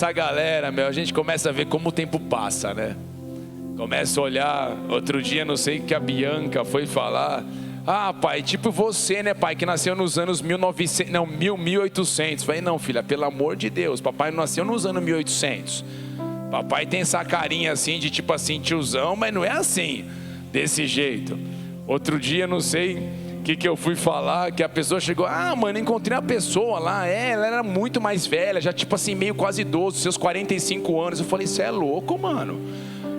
Essa galera, a gente começa a ver como o tempo passa, né? Começa a olhar. Outro dia, não sei o que a Bianca foi falar. Ah, pai, tipo você, né, pai, que nasceu nos anos 1900, não, 1800. Falei, não, filha, pelo amor de Deus, papai não nasceu nos anos 1800. Papai tem essa carinha assim, de tipo assim, tiozão, mas não é assim, desse jeito. Outro dia, não sei o que eu fui falar, que a pessoa chegou, ah, mano, encontrei a pessoa lá, ela era muito mais velha, já tipo assim, meio quase idoso, seus 45 anos. Eu falei, você é louco, mano,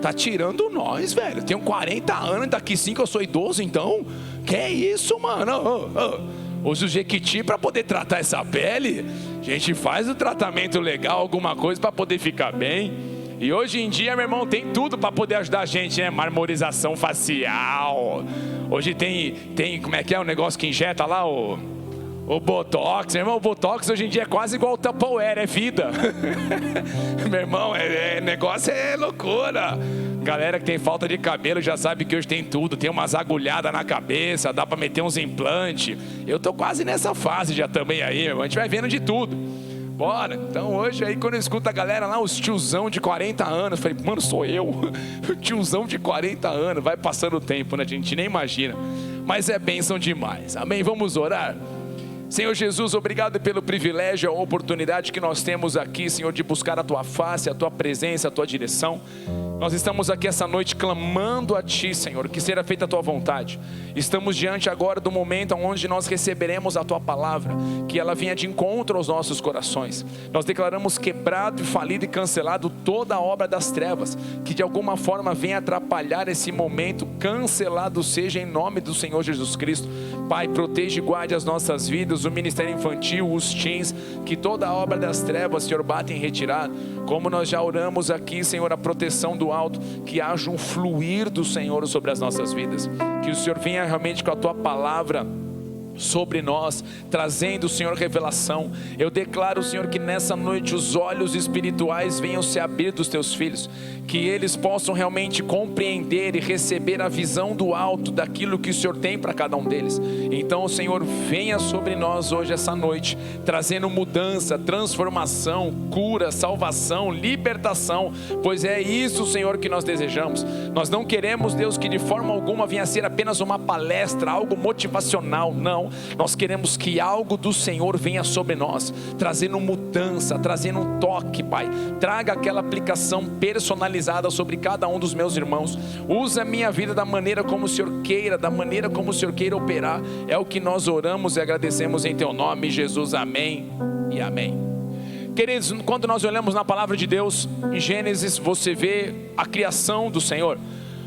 tá tirando nós, velho, eu tenho 40 anos, daqui 5 eu sou idoso, então, que é isso, mano? Usa o Jequiti para poder tratar essa pele, a gente faz o tratamento legal, alguma coisa para poder ficar bem. E hoje em dia, meu irmão, tem tudo para poder ajudar a gente, né? Marmorização facial. Hoje tem como é que é o negócio que injeta lá, o Botox. Meu irmão, o Botox hoje em dia é quase igual o Tupperware, é vida. Meu irmão, negócio é loucura. Galera que tem falta de cabelo já sabe que hoje tem tudo. Tem umas agulhadas na cabeça, dá para meter uns implantes. Eu tô quase nessa fase já também aí, meu irmão. A gente vai vendo de tudo. Bora, então hoje aí quando eu escuto a galera lá, os tiozão de 40 anos, eu falei, mano, sou eu, o tiozão de 40 anos, vai passando o tempo, né, a gente nem imagina, mas é bênção demais, amém? Vamos orar? Senhor Jesus, obrigado pelo privilégio, a oportunidade que nós temos aqui, Senhor, de buscar a Tua face, a Tua presença, a Tua direção. Nós estamos aqui essa noite clamando a Ti, Senhor, que seja feita a Tua vontade. Estamos diante agora do momento onde nós receberemos a Tua palavra, que ela venha de encontro aos nossos corações. Nós declaramos quebrado e falido e cancelado toda a obra das trevas, que de alguma forma venha atrapalhar esse momento, cancelado seja em nome do Senhor Jesus Cristo. Pai, proteja e guarde as nossas vidas, o ministério infantil, os teens, que toda a obra das trevas, Senhor, bata em retirada. Como nós já oramos aqui, Senhor, a proteção do alto, que haja um fluir do Senhor sobre as nossas vidas, que o Senhor venha realmente com a Tua palavra sobre nós, trazendo, Senhor, revelação. Eu declaro, Senhor, que nessa noite os olhos espirituais venham se abrir dos Teus filhos, que eles possam realmente compreender e receber a visão do alto, daquilo que o Senhor tem para cada um deles. Então, Senhor, venha sobre nós hoje, essa noite, trazendo mudança, transformação, cura, salvação, libertação, pois é isso, Senhor, que nós desejamos. Nós não queremos, Deus, que de forma alguma venha a ser apenas uma palestra, algo motivacional, não. Nós queremos que algo do Senhor venha sobre nós, trazendo mudança, trazendo um toque, Pai. Traga aquela aplicação personalizada sobre cada um dos meus irmãos. Usa a minha vida da maneira como o Senhor queira, da maneira como o Senhor queira operar. É o que nós oramos e agradecemos em Teu nome, Jesus. Amém e amém. Queridos, quando nós olhamos na palavra de Deus, em Gênesis, você vê a criação do Senhor.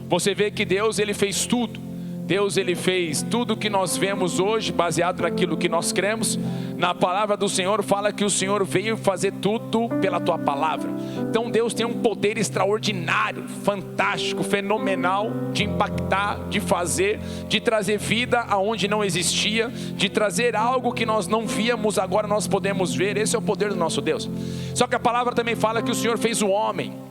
Você vê que Deus, Ele fez tudo. Deus, Ele fez tudo que nós vemos hoje, baseado naquilo que nós cremos. Na palavra do Senhor fala que o Senhor veio fazer tudo pela Tua palavra. Então Deus tem um poder extraordinário, fantástico, fenomenal, de impactar, de fazer, de trazer vida aonde não existia, de trazer algo que nós não víamos, agora nós podemos ver. Esse é o poder do nosso Deus. Só que a palavra também fala que o Senhor fez o homem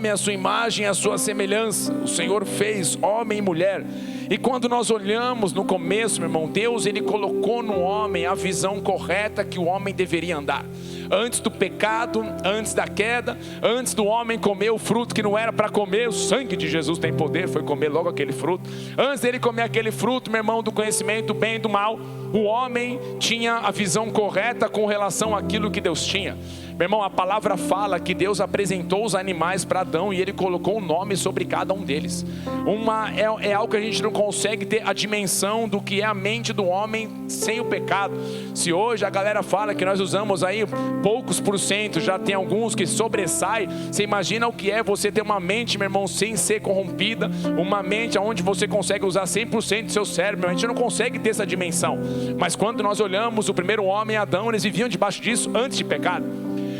é a sua imagem, a sua semelhança. O Senhor fez homem e mulher. E quando nós olhamos no começo, meu irmão, Deus, Ele colocou no homem a visão correta que o homem deveria andar. Antes do pecado, antes da queda, antes do homem comer o fruto que não era para comer, o sangue de Jesus tem poder, foi comer logo aquele fruto. Antes dele comer aquele fruto, meu irmão, do conhecimento do bem e do mal, o homem tinha a visão correta com relação àquilo que Deus tinha. Meu irmão, a palavra fala que Deus apresentou os animais para Adão e Ele colocou um nome sobre cada um deles. É algo que a gente não consegue ter a dimensão do que é a mente do homem sem o pecado. Se hoje a galera fala que nós usamos aí poucos por cento, já tem alguns que sobressaem. Você imagina o que é você ter uma mente, meu irmão, sem ser corrompida, uma mente onde você consegue usar 100% do seu cérebro. A gente não consegue ter essa dimensão. Mas quando nós olhamos o primeiro homem, Adão, eles viviam debaixo disso antes de pecado.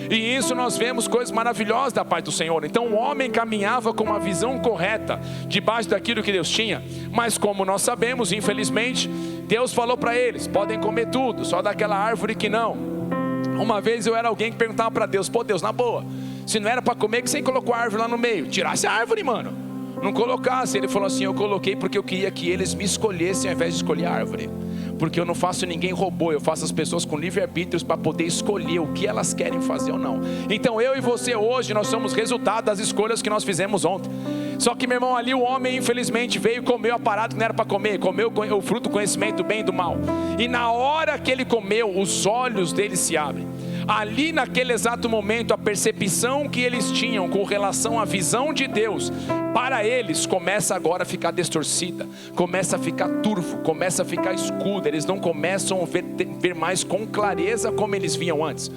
E isso nós vemos coisas maravilhosas da parte do Senhor. Então o homem caminhava com uma visão correta, debaixo daquilo que Deus tinha. Mas como nós sabemos, infelizmente, Deus falou para eles, podem comer tudo, só daquela árvore que não. Uma vez eu era alguém que perguntava para Deus, pô Deus, na boa, se não era para comer, que você colocou a árvore lá no meio? Tirasse a árvore, mano. Não colocasse. Ele falou assim, eu coloquei porque eu queria que eles me escolhessem ao invés de escolher a árvore. porque eu não faço ninguém robô, eu faço as pessoas com livre-arbítrio para poder escolher o que elas querem fazer ou não. Então eu e você hoje, nós somos resultado das escolhas que nós fizemos ontem. Só que, meu irmão, ali o homem infelizmente veio e comeu a parada que não era para comer, comeu o fruto do conhecimento do bem e do mal, e na hora que ele comeu, os olhos dele se abrem. Ali naquele exato momento, a percepção que eles tinham com relação à visão de Deus, para eles começa agora a ficar distorcida, começa a ficar turvo, começa a ficar escuro. Eles não começam a ver mais com clareza como eles viam antes.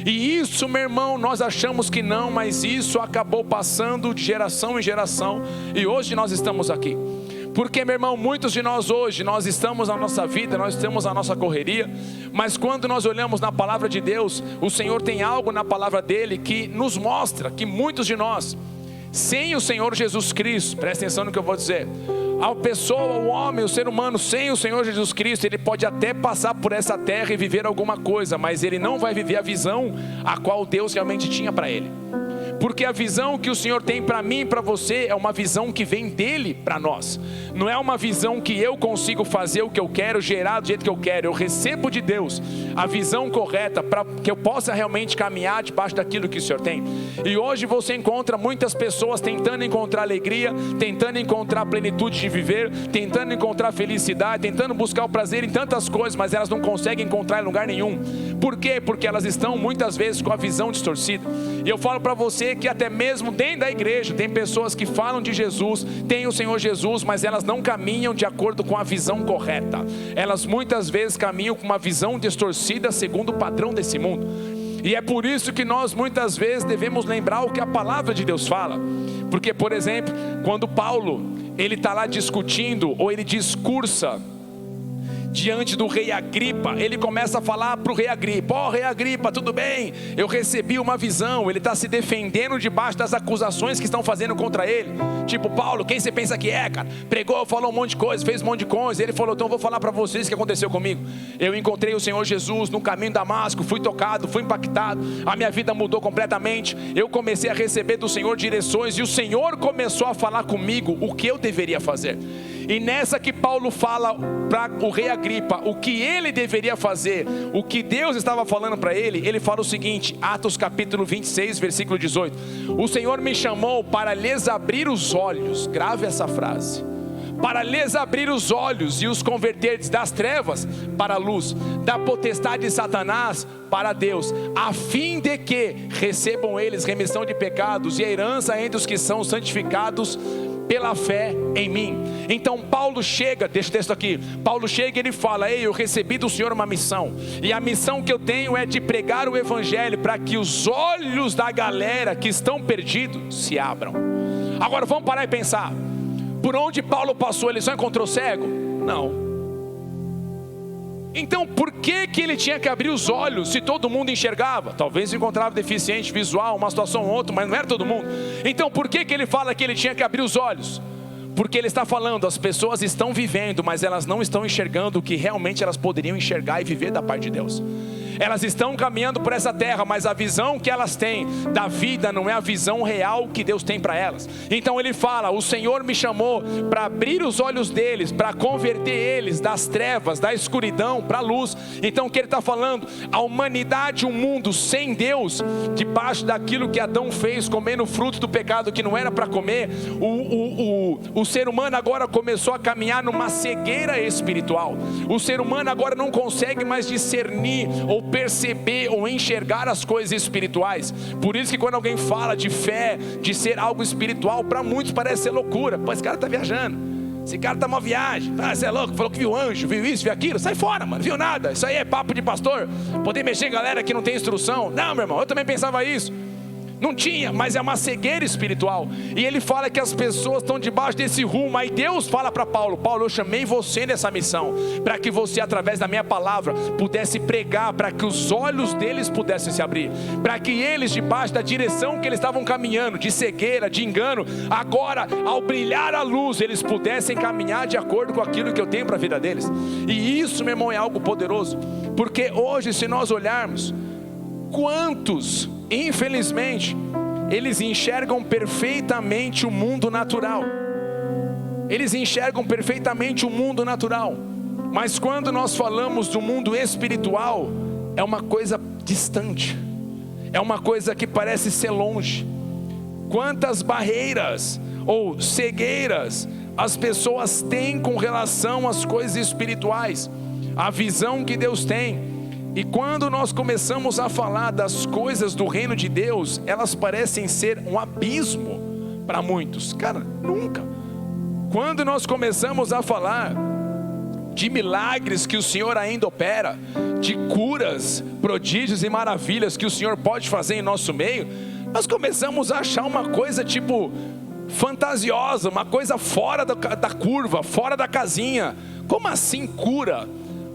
E isso, meu irmão, nós achamos que não, mas isso acabou passando de geração em geração, e hoje nós estamos aqui. Porque, meu irmão, muitos de nós hoje, nós estamos na nossa vida, nós estamos na nossa correria, mas quando nós olhamos na palavra de Deus, o Senhor tem algo na palavra dele que nos mostra que muitos de nós, sem o Senhor Jesus Cristo, presta atenção no que eu vou dizer, a pessoa, o homem, o ser humano, sem o Senhor Jesus Cristo, ele pode até passar por essa terra e viver alguma coisa, mas ele não vai viver a visão a qual Deus realmente tinha para ele. Porque a visão que o Senhor tem para mim e para você é uma visão que vem dele para nós. Não é uma visão que eu consigo fazer o que eu quero, gerar do jeito que eu quero. Eu recebo de Deus a visão correta para que eu possa realmente caminhar debaixo daquilo que o Senhor tem. E hoje você encontra muitas pessoas tentando encontrar alegria, tentando encontrar plenitude de viver, tentando encontrar felicidade, tentando buscar o prazer em tantas coisas, mas elas não conseguem encontrar em lugar nenhum. Por quê? Porque elas estão muitas vezes com a visão distorcida. E eu falo para você que até mesmo dentro da igreja tem pessoas que falam de Jesus, tem o Senhor Jesus, mas elas não caminham de acordo com a visão correta. Elas muitas vezes caminham com uma visão distorcida segundo o padrão desse mundo. E é por isso que nós muitas vezes devemos lembrar o que a palavra de Deus fala. Porque, por exemplo, quando Paulo ele está lá discutindo, ou ele discursa diante do rei Agripa, ele começa a falar para o rei Agripa: ó, rei Agripa, tudo bem? Eu recebi uma visão. Ele está se defendendo debaixo das acusações que estão fazendo contra ele. Tipo, Paulo, quem você pensa que é, cara? Pregou, falou um monte de coisa, fez um monte de coisa. Ele falou: então eu vou falar para vocês o que aconteceu comigo. Eu encontrei o Senhor Jesus no caminho de Damasco, fui tocado, fui impactado, a minha vida mudou completamente. Eu comecei a receber do Senhor direções, e o Senhor começou a falar comigo o que eu deveria fazer. E nessa que Paulo fala para o rei Agripa o que ele deveria fazer, o que Deus estava falando para ele, ele fala o seguinte, Atos capítulo 26, versículo 18: o Senhor me chamou para lhes abrir os olhos, grave essa frase, para lhes abrir os olhos e os converterdes das trevas para a luz, da potestade de Satanás para Deus, a fim de que recebam eles remissão de pecados e a herança entre os que são santificados pela fé em mim. Então Paulo chega, deixa o texto aqui, Paulo chega e ele fala: ei, eu recebi do Senhor uma missão, e a missão que eu tenho é de pregar o evangelho para que os olhos da galera que estão perdidos se abram. Agora vamos parar e pensar, por onde Paulo passou, ele só encontrou cego? Não. Então por que ele tinha que abrir os olhos se todo mundo enxergava? Talvez encontrava deficiente visual, uma situação ou outra, mas não era todo mundo. Então por que ele fala que ele tinha que abrir os olhos? Porque ele está falando, as pessoas estão vivendo, mas elas não estão enxergando o que realmente elas poderiam enxergar e viver da parte de Deus. Elas estão caminhando por essa terra, mas a visão que elas têm da vida não é a visão real que Deus tem para elas. Então ele fala: o Senhor me chamou para abrir os olhos deles, para converter eles das trevas, da escuridão para a luz. Então o que ele está falando? A humanidade, um mundo sem Deus, debaixo daquilo que Adão fez, comendo o fruto do pecado que não era para comer, o ser humano agora começou a caminhar numa cegueira espiritual. O ser humano agora não consegue mais discernir ou perceber ou enxergar as coisas espirituais. Por isso que quando alguém fala de fé, de ser algo espiritual, para muitos parece ser loucura. Pô, esse cara está viajando, esse cara está uma viagem, você é louco, falou que viu anjo, viu isso, viu aquilo. Sai fora, mano, viu nada. Isso aí é papo de pastor, poder mexer em galera que não tem instrução. Não, meu irmão, eu também pensava isso. Não tinha, mas é uma cegueira espiritual. E ele fala que as pessoas estão debaixo desse rumo. Aí Deus fala para Paulo: Paulo, eu chamei você nessa missão, para que você, através da minha palavra, pudesse pregar, para que os olhos deles pudessem se abrir, para que eles, debaixo da direção que eles estavam caminhando, de cegueira, de engano, agora, ao brilhar a luz, eles pudessem caminhar de acordo com aquilo que eu tenho para a vida deles. E isso, meu irmão, é algo poderoso. Porque hoje, se nós olharmos, quantos, infelizmente, eles enxergam perfeitamente o mundo natural. Eles enxergam perfeitamente o mundo natural. Mas quando nós falamos do mundo espiritual, é uma coisa distante, é uma coisa que parece ser longe. Quantas barreiras ou cegueiras as pessoas têm com relação às coisas espirituais, a visão que Deus tem. E quando nós começamos a falar das coisas do reino de Deus, elas parecem ser um abismo para muitos. Cara, nunca. Quando nós começamos a falar de milagres que o Senhor ainda opera, de curas, prodígios e maravilhas que o Senhor pode fazer em nosso meio, nós começamos a achar uma coisa tipo fantasiosa, uma coisa fora da curva, fora da casinha. Como assim cura?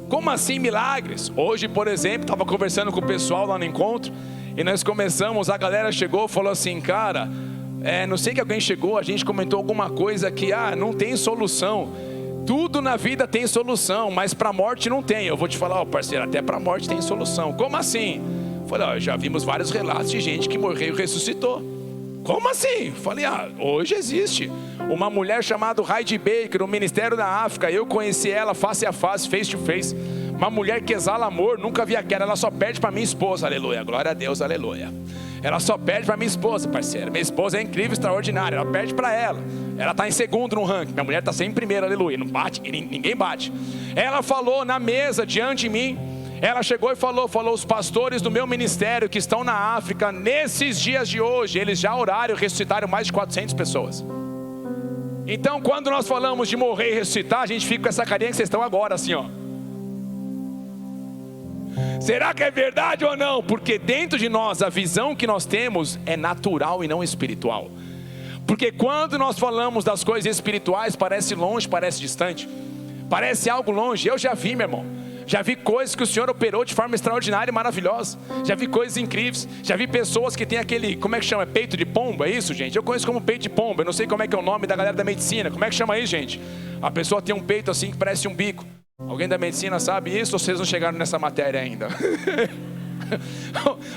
Como assim milagres? Hoje, por exemplo, estava conversando com o pessoal lá no encontro, e nós começamos, a galera chegou e falou assim, cara, não sei que alguém chegou, a gente comentou alguma coisa que, não tem solução. Tudo na vida tem solução, mas para a morte não tem. Eu vou te falar, parceiro, até para a morte tem solução. Como assim? Falei, já vimos vários relatos de gente que morreu e ressuscitou. Como assim? Falei, hoje existe uma mulher chamada Heidi Baker, no Ministério da África. Eu conheci ela face a face, face to face. Uma mulher que exala amor, nunca vi aquela. Ela só perde para minha esposa, aleluia, glória a Deus, aleluia. Ela só perde para minha esposa, parceiro. Minha esposa é incrível, extraordinária. Ela perde para ela. Ela está em segundo no ranking. Minha mulher está sempre em primeiro, aleluia. Não bate, ninguém bate. Ela falou na mesa diante de mim. Ela chegou e falou, os pastores do meu ministério que estão na África, nesses dias de hoje, eles já oraram e ressuscitaram mais de 400 pessoas. Então, quando nós falamos de morrer e ressuscitar, a gente fica com essa carinha que vocês estão agora, assim, ó. Será que é verdade ou não? Porque dentro de nós, a visão que nós temos é natural e não espiritual. Porque quando nós falamos das coisas espirituais, parece longe, parece distante, parece algo longe. Eu já vi, meu irmão, já vi coisas que o Senhor operou de forma extraordinária e maravilhosa. Já vi coisas incríveis. Já vi pessoas que têm aquele, como é que chama? Peito de pombo, é isso, gente? Eu conheço como peito de pombo. Eu não sei como é que é o nome da galera da medicina. Como é que chama aí, gente? A pessoa tem um peito assim que parece um bico. Alguém da medicina sabe isso ou vocês não chegaram nessa matéria ainda?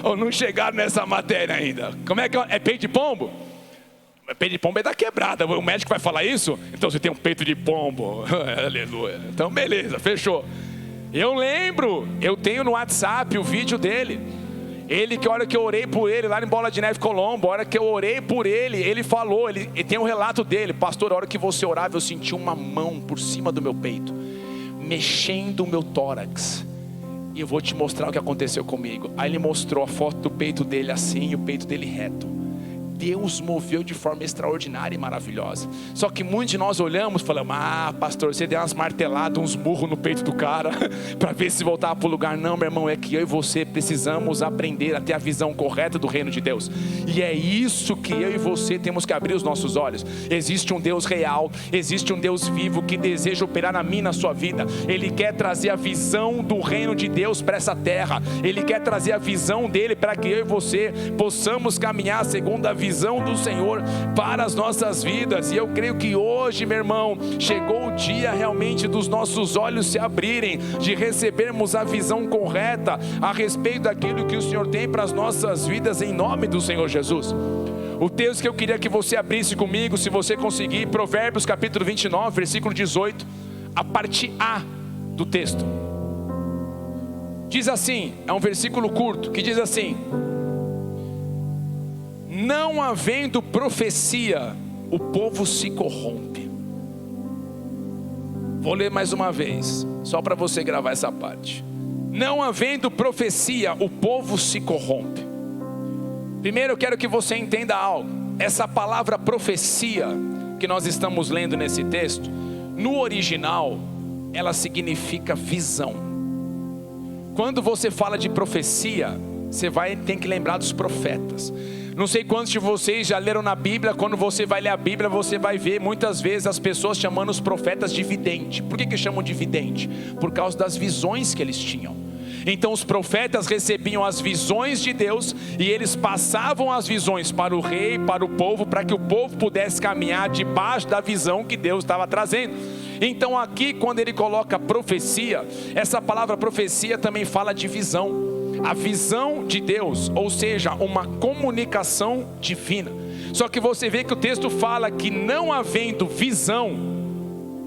Ou não chegaram nessa matéria ainda? Como é que é? É peito de pombo? Peito de pombo é da quebrada. O médico vai falar isso? Então você tem um peito de pombo. Aleluia. Então beleza, fechou. Eu lembro, eu tenho no WhatsApp o vídeo dele. Ele, que a hora que eu orei por ele, lá em Bola de Neve, Colombo, a hora que eu orei por ele, ele falou, ele tem um relato dele. Pastor, a hora que você orava, eu senti uma mão por cima do meu peito, mexendo o meu tórax. E eu vou te mostrar o que aconteceu comigo. Aí ele mostrou a foto do peito dele assim, e o peito dele reto. Deus moveu de forma extraordinária e maravilhosa. Só que muitos de nós olhamos e falamos, pastor, você deu umas marteladas, uns murros no peito do cara para ver se voltava para o lugar. Não, meu irmão, é que eu e você precisamos aprender a ter a visão correta do reino de Deus. E é isso que eu e você temos que abrir os nossos olhos. Existe um Deus real, existe um Deus vivo que deseja operar na minha e na sua vida. Ele quer trazer a visão do reino de Deus para essa terra. Ele quer trazer a visão dele para que eu e você possamos caminhar segundo a visão do Senhor para as nossas vidas. E eu creio que hoje, meu irmão, chegou o dia realmente dos nossos olhos se abrirem, de recebermos a visão correta a respeito daquilo que o Senhor tem para as nossas vidas, em nome do Senhor Jesus. O texto que eu queria que você abrisse comigo, se você conseguir, Provérbios capítulo 29, versículo 18, a parte A do texto. Diz assim, é um versículo curto, que diz assim: não havendo profecia, o povo se corrompe. Vou ler mais uma vez, só para você gravar essa parte. Não havendo profecia, o povo se corrompe. Primeiro eu quero que você entenda algo. Essa palavra profecia que nós estamos lendo nesse texto, no original, ela significa visão. Quando você fala de profecia, você tem que lembrar dos profetas. Não sei quantos de vocês já leram na Bíblia. Quando você vai ler a Bíblia, você vai ver muitas vezes as pessoas chamando os profetas de vidente. Por que chamam de vidente? Por causa das visões que eles tinham. Então os profetas recebiam as visões de Deus e eles passavam as visões para o rei, para o povo, para que o povo pudesse caminhar debaixo da visão que Deus estava trazendo. Então aqui, quando ele coloca profecia, essa palavra profecia também fala de visão. A visão de Deus, ou seja, uma comunicação divina. Só que você vê que o texto fala que não havendo visão,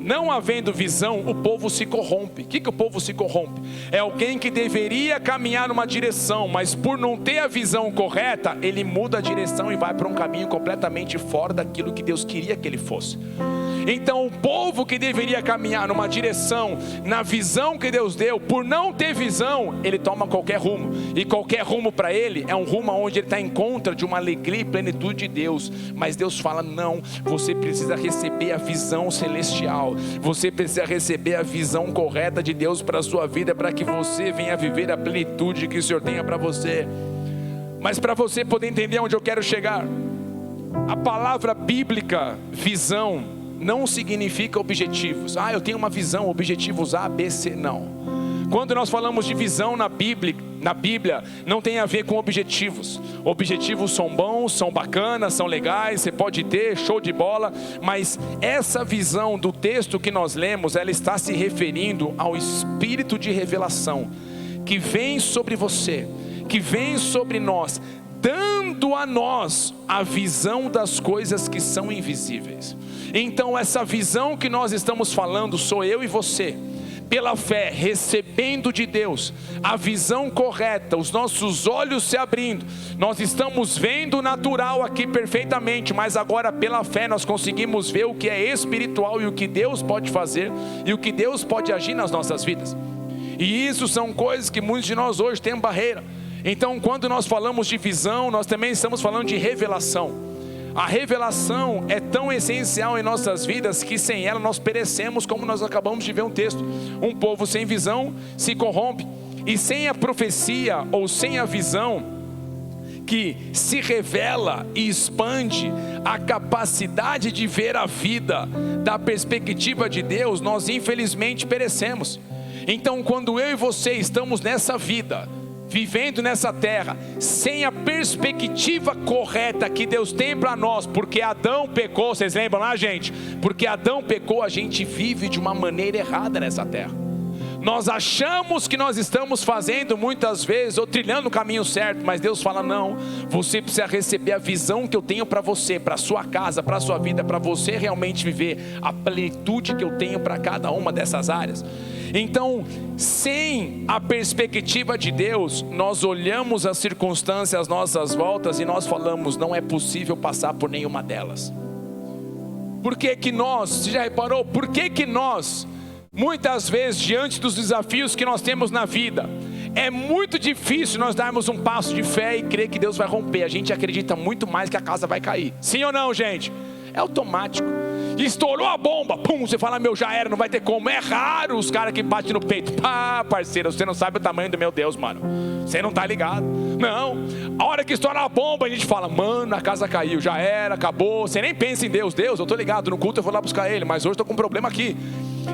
Não havendo visão, o povo se corrompe. O que o povo se corrompe? É alguém que deveria caminhar numa direção, mas por não ter a visão correta, ele muda a direção e vai para um caminho completamente fora daquilo que Deus queria que ele fosse. Então o povo que deveria caminhar numa direção, na visão que Deus deu, por não ter visão, ele toma qualquer rumo. E qualquer rumo para ele é um rumo onde ele está em contra de uma alegria e plenitude de Deus. Mas Deus fala, não, você precisa receber a visão celestial. Você precisa receber a visão correta de Deus para a sua vida, para que você venha viver a plenitude que o Senhor tenha para você. Mas para você poder entender onde eu quero chegar, a palavra bíblica, visão, não significa objetivos. Eu tenho uma visão, objetivos A, B, C, não. Quando nós falamos de visão na Bíblia, não tem a ver com objetivos. Objetivos são bons, são bacanas, são legais, você pode ter, show de bola. Mas essa visão do texto que nós lemos, ela está se referindo ao espírito de revelação que vem sobre você, que vem sobre nós, dando a nós a visão das coisas que são invisíveis. Então essa visão que nós estamos falando, sou eu e você, pela fé, recebendo de Deus a visão correta, os nossos olhos se abrindo, nós estamos vendo o natural aqui perfeitamente, mas agora pela fé nós conseguimos ver o que é espiritual e o que Deus pode fazer e o que Deus pode agir nas nossas vidas. E isso são coisas que muitos de nós hoje têm barreira. Então quando nós falamos de visão, nós também estamos falando de revelação. A revelação é tão essencial em nossas vidas que sem ela nós perecemos, como nós acabamos de ver um texto. Um povo sem visão se corrompe. E sem a profecia ou sem a visão que se revela e expande a capacidade de ver a vida da perspectiva de Deus, nós infelizmente perecemos. Então quando eu e você estamos nessa vida, vivendo nessa terra, sem a perspectiva correta que Deus tem para nós, porque Adão pecou, vocês lembram lá, gente? Porque Adão pecou, a gente vive de uma maneira errada nessa terra. Nós achamos que nós estamos fazendo muitas vezes, ou trilhando o caminho certo, mas Deus fala, não, você precisa receber a visão que eu tenho para você, para a sua casa, para a sua vida, para você realmente viver a plenitude que eu tenho para cada uma dessas áreas. Então, sem a perspectiva de Deus, nós olhamos as circunstâncias às nossas voltas e nós falamos, não é possível passar por nenhuma delas. Por que que nós, você já reparou, por que que nós, muitas vezes diante dos desafios que nós temos na vida, é muito difícil nós darmos um passo de fé e crer que Deus vai romper? A gente acredita muito mais que a casa vai cair. Sim ou não, gente? É automático. Estourou a bomba, pum, você fala, meu, já era, não vai ter como. É raro os caras que batem no peito. Parceiro, você não sabe o tamanho do meu Deus, mano. Você não tá ligado. Não, a hora que estoura a bomba, a gente fala, mano, a casa caiu, já era, acabou. Você nem pensa em Deus. Deus, eu tô ligado, no culto eu vou lá buscar ele, mas hoje eu tô com um problema aqui.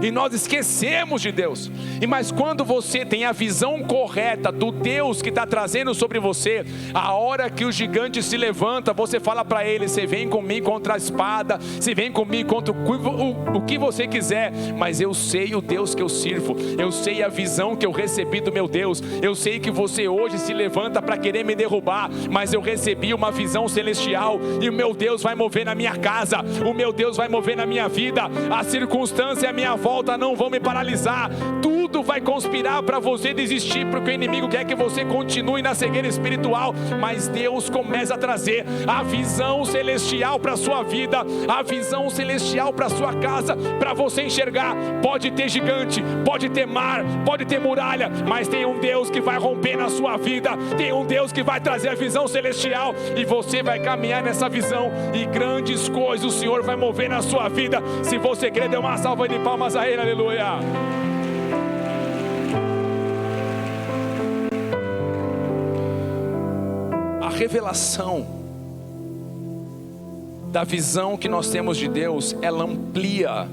E nós esquecemos de Deus. Mas quando você tem a visão correta do Deus que está trazendo sobre você, a hora que o gigante se levanta, você fala para ele, você vem comigo contra a espada, você vem comigo contra o que você quiser, mas eu sei o Deus que eu sirvo, eu sei a visão que eu recebi do meu Deus. Eu sei que você hoje se levanta para querer me derrubar, mas eu recebi uma visão celestial, e o meu Deus vai mover na minha casa, o meu Deus vai mover na minha vida, a circunstância à minha volta não vão me paralisar, tudo vai conspirar para você desistir, porque o inimigo quer que você continue na cegueira espiritual, mas Deus começa a trazer a visão celestial para a sua vida, a visão celestial para a sua casa, para você enxergar. Pode ter gigante, pode ter mar, pode ter muralha, mas tem um Deus que vai romper na sua vida, tem um Deus que vai trazer a visão celestial, e você vai caminhar nessa visão, e grandes coisas o Senhor vai mover na sua vida. Se você quer, dê uma salva de palmas a Ele, aleluia. A revelação da visão que nós temos de Deus, ela amplia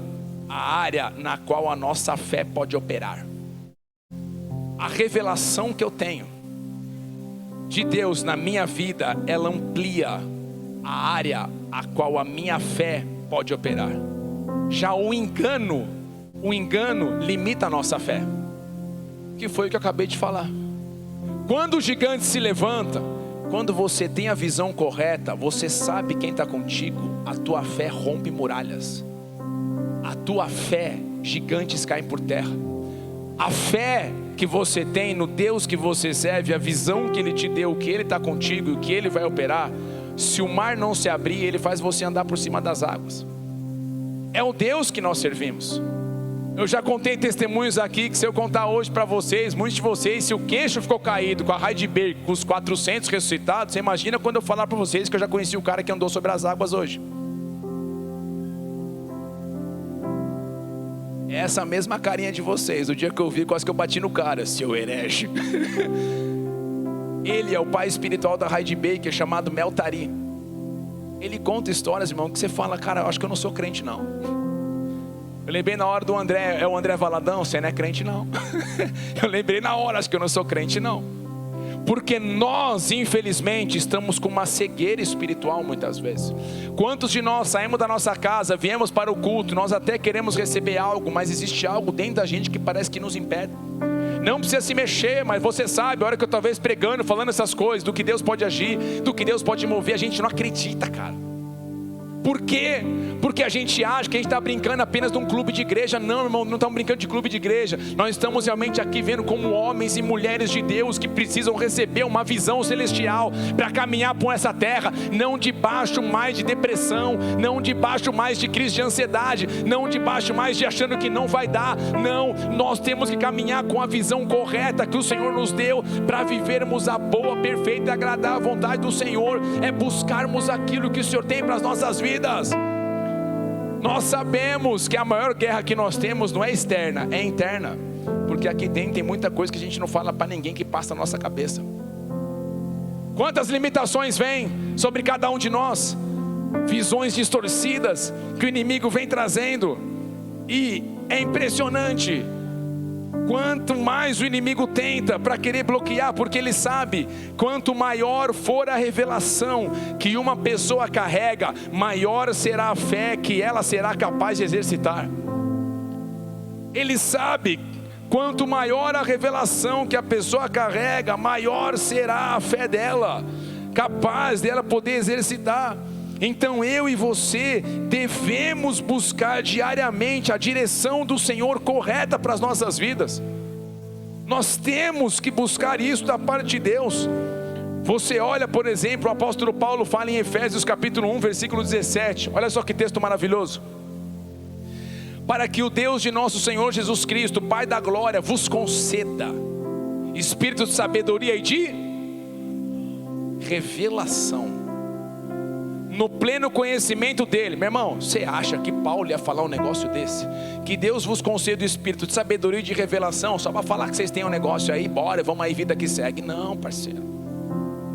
a área na qual a nossa fé pode operar. A revelação que eu tenho de Deus na minha vida, ela amplia a área a qual a minha fé pode operar. Já o engano limita a nossa fé, que foi o que eu acabei de falar. Quando o gigante se levanta, quando você tem a visão correta, você sabe quem está contigo, a tua fé rompe muralhas. a tua fé, gigantes caem por terra. A fé que você tem no Deus que você serve, a visão que Ele te deu, que Ele está contigo e o que Ele vai operar, se o mar não se abrir, Ele faz você andar por cima das águas. É o Deus que nós servimos. Eu já contei testemunhos aqui, que se eu contar hoje para vocês, muitos de vocês, se o queixo ficou caído com a Heidelberg, com os 400 ressuscitados, você imagina quando eu falar para vocês que eu já conheci o cara que andou sobre as águas hoje. Essa mesma carinha de vocês, o dia que eu vi, quase que eu bati no cara, seu herege. Ele é o pai espiritual da Heidelberg, chamado Meltari. Ele conta histórias, irmão, que você fala, cara, eu acho que eu não sou crente não. Eu lembrei na hora do André, é o André Valadão, você não é crente não. Eu lembrei na hora, acho que eu não sou crente não. Porque nós, infelizmente, estamos com uma cegueira espiritual muitas vezes. Quantos de nós saímos da nossa casa, viemos para o culto, nós até queremos receber algo, mas existe algo dentro da gente que parece que nos impede. Não precisa se mexer, mas você sabe, a hora que eu talvez pregando, falando essas coisas, do que Deus pode agir, do que Deus pode mover, a gente não acredita, cara. Por quê? Porque a gente acha que a gente está brincando apenas de um clube de igreja. Não, irmão, não estamos brincando de clube de igreja. Nós estamos realmente aqui vendo como homens e mulheres de Deus que precisam receber uma visão celestial para caminhar por essa terra, não debaixo mais de depressão, não debaixo mais de crise de ansiedade, não debaixo mais de achando que não vai dar. Não, nós temos que caminhar com a visão correta que o Senhor nos deu para vivermos a boa, perfeita e agradável vontade do Senhor. É buscarmos aquilo que o Senhor tem para as nossas vidas. Nós sabemos que a maior guerra que nós temos não é externa, é interna. Porque aqui dentro tem muita coisa que a gente não fala para ninguém, que passa na nossa cabeça. Quantas limitações vêm sobre cada um de nós, visões distorcidas que o inimigo vem trazendo, e é impressionante. Quanto mais o inimigo tenta para querer bloquear, porque ele sabe, quanto maior for a revelação que uma pessoa carrega, maior será a fé que ela será capaz de exercitar. Ele sabe, quanto maior a revelação que a pessoa carrega, maior será a fé dela, capaz dela poder exercitar. Então eu e você devemos buscar diariamente a direção do Senhor correta para as nossas vidas. Nós temos que buscar isso da parte de Deus. Você olha, por exemplo, o apóstolo Paulo fala em Efésios capítulo 1, versículo 17. Olha só que texto maravilhoso. Para que o Deus de nosso Senhor Jesus Cristo, Pai da glória, vos conceda espírito de sabedoria e de revelação, no pleno conhecimento dele. Meu irmão, você acha que Paulo ia falar um negócio desse? Que Deus vos conceda o espírito de sabedoria e de revelação, só para falar que vocês têm um negócio aí, bora, vamos aí, vida que segue. Não, parceiro.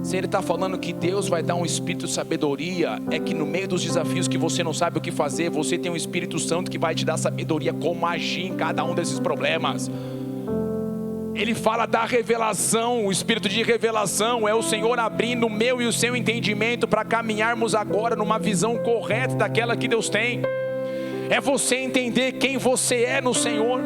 Se ele está falando que Deus vai dar um espírito de sabedoria, é que no meio dos desafios que você não sabe o que fazer, você tem um Espírito Santo que vai te dar sabedoria como agir em cada um desses problemas. Ele fala da revelação, o espírito de revelação é o Senhor abrindo o meu e o seu entendimento para caminharmos agora numa visão correta daquela que Deus tem. É você entender quem você é no Senhor.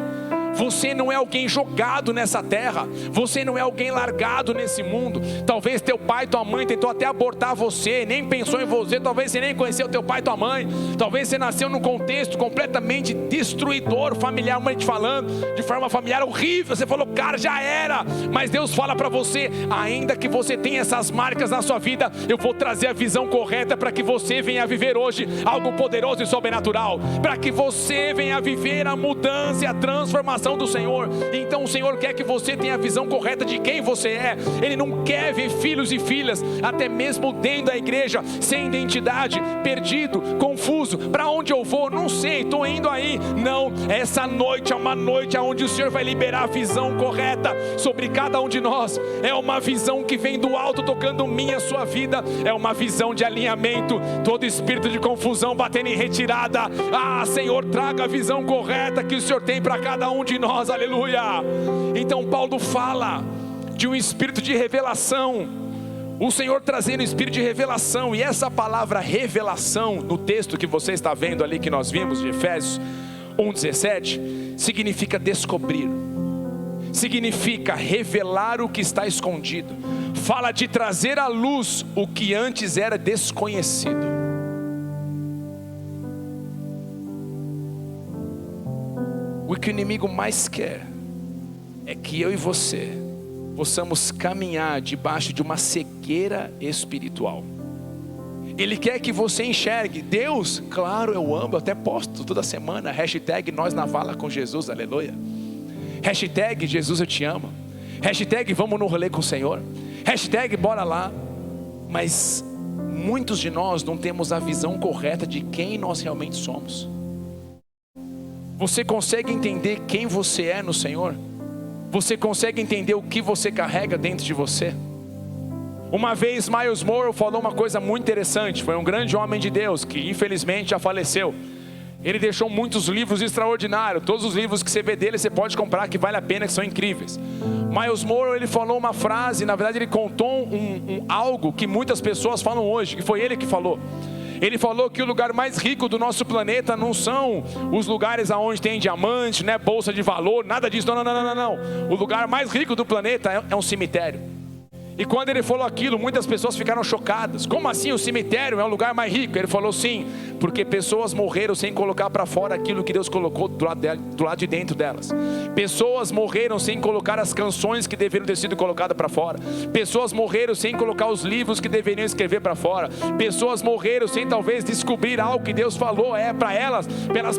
Você não é alguém jogado nessa terra, você não é alguém largado nesse mundo. Talvez teu pai, tua mãe tentou até abortar você, nem pensou em você. Talvez você nem conheceu teu pai e tua mãe. Talvez você nasceu num contexto completamente destruidor, familiarmente falando, de forma familiar horrível. Você falou, cara, já era. Mas Deus fala para você, ainda que você tenha essas marcas na sua vida, eu vou trazer a visão correta para que você venha viver hoje algo poderoso e sobrenatural, para que você venha viver a mudança e a transformação do Senhor. Então o Senhor quer que você tenha a visão correta de quem você é. Ele não quer ver filhos e filhas, até mesmo dentro da igreja, sem identidade, perdido, confuso. Para onde eu vou? Não sei, estou indo aí. Não, essa noite é uma noite onde o Senhor vai liberar a visão correta sobre cada um de nós. É uma visão que vem do alto, tocando minha, sua vida. É uma visão de alinhamento. Todo espírito de confusão batendo em retirada. Ah, Senhor, traga a visão correta que o Senhor tem para cada um de nós, aleluia. Então Paulo fala de um espírito de revelação, o Senhor trazendo o espírito de revelação. E essa palavra revelação, no texto que você está vendo ali, que nós vimos de Efésios 1,17, significa descobrir, significa revelar o que está escondido, fala de trazer à luz o que antes era desconhecido. O que o inimigo mais quer é que eu e você possamos caminhar debaixo de uma cegueira espiritual. Ele quer que você enxergue Deus. Claro, eu amo, eu até posto toda semana hashtag nós na vala com Jesus, aleluia. Hashtag Jesus eu te amo. Hashtag vamos no rolê com o Senhor. Hashtag bora lá. Mas muitos de nós não temos a visão correta de quem nós realmente somos. Você consegue entender quem você é no Senhor? Você consegue entender o que você carrega dentro de você? Uma vez Myles Munroe falou uma coisa muito interessante. Foi um grande homem de Deus que infelizmente já faleceu. Ele deixou muitos livros extraordinários. Todos os livros que você vê dele você pode comprar, que vale a pena, que são incríveis. Myles Munroe, ele falou uma frase, na verdade ele contou algo que muitas pessoas falam hoje, que foi ele que falou. Ele falou que o lugar mais rico do nosso planeta não são os lugares onde tem diamante, né, bolsa de valor, nada disso, não. O lugar mais rico do planeta é um cemitério. E quando ele falou aquilo, muitas pessoas ficaram chocadas. Como assim o cemitério é o lugar mais rico? Ele falou sim, porque pessoas morreram sem colocar para fora aquilo que Deus colocou do lado de dentro delas. Pessoas morreram sem colocar as canções que deveriam ter sido colocadas para fora. Pessoas morreram sem colocar os livros que deveriam escrever para fora. Pessoas morreram sem talvez descobrir algo que Deus falou para elas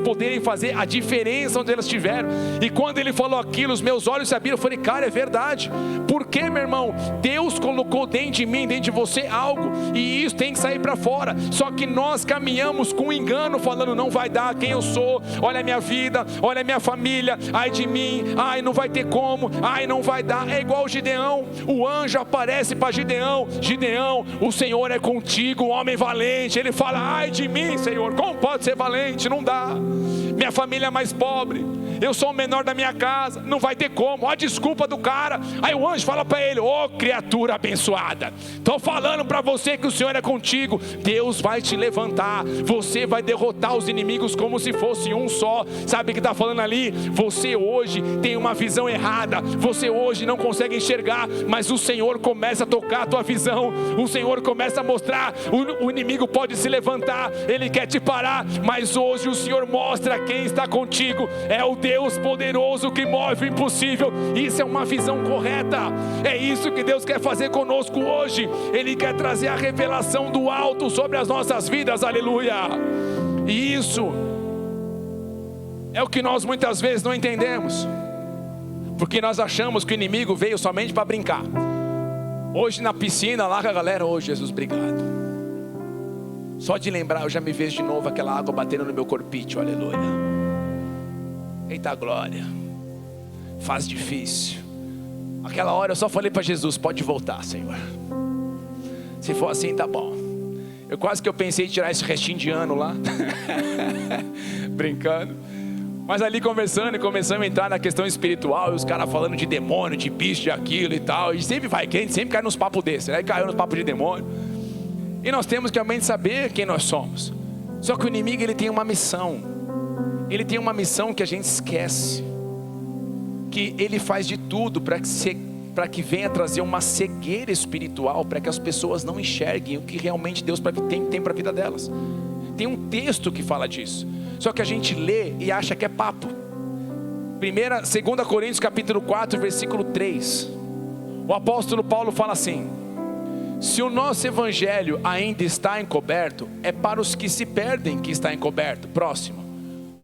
poderem fazer a diferença onde elas estiveram. E quando ele falou aquilo, os meus olhos se abriram. Eu falei, cara, é verdade. Por que, meu irmão? Deus colocou dentro de mim, dentro de você algo, e isso tem que sair para fora. Só que nós caminhamos com engano, falando não vai dar, quem eu sou, olha a minha vida, olha a minha família, ai de mim, ai não vai ter como, ai não vai dar. É igual o Gideão. O anjo aparece para Gideão: Gideão, o Senhor é contigo, homem valente. Ele fala, ai de mim, Senhor, como pode ser valente? Não dá, minha família é mais pobre, eu sou o menor da minha casa, não vai ter como. Olha a desculpa do cara. Aí o anjo fala para ele: ô criatura abençoada, estou falando para você que o Senhor é contigo. Deus vai te levantar, você vai derrotar os inimigos como se fosse um só. Sabe o que está falando ali? Você hoje tem uma visão errada, você hoje não consegue enxergar, mas o Senhor começa a tocar a tua visão. O Senhor começa a mostrar, o inimigo pode se levantar, ele quer te parar, mas hoje o Senhor mostra quem está contigo. É o Deus poderoso que move o impossível. Isso é uma visão correta. É isso que Deus quer fazer conosco hoje. Ele quer trazer a revelação do alto sobre as nossas vidas, aleluia. E isso é o que nós muitas vezes não entendemos, porque nós achamos que o inimigo veio somente para brincar. Hoje na piscina lá com a galera, ô Jesus, obrigado. Só de lembrar eu já me vejo de novo aquela água batendo no meu corpite, aleluia. Eita glória. Faz difícil. Aquela hora eu só falei para Jesus: pode voltar, Senhor. Se for assim, tá bom. Eu quase que eu pensei em tirar esse restinho de ano lá. Brincando. Mas ali conversando e começamos a entrar na questão espiritual, e os caras falando de demônio, de bicho, de aquilo e tal. E sempre vai, a gente sempre cai nos papos desses, né? Caiu nos papos de demônio. E nós temos que realmente saber quem nós somos. Só que o inimigo, ele tem uma missão. Ele tem uma missão que a gente esquece. Que ele faz de tudo para que venha trazer uma cegueira espiritual, para que as pessoas não enxerguem o que realmente Deus tem para a vida delas. Tem um texto que fala disso, só que a gente lê e acha que é papo. 2 Coríntios capítulo 4, versículo 3. O apóstolo Paulo fala assim: se o nosso evangelho ainda está encoberto, é para os que se perdem que está encoberto. Próximo.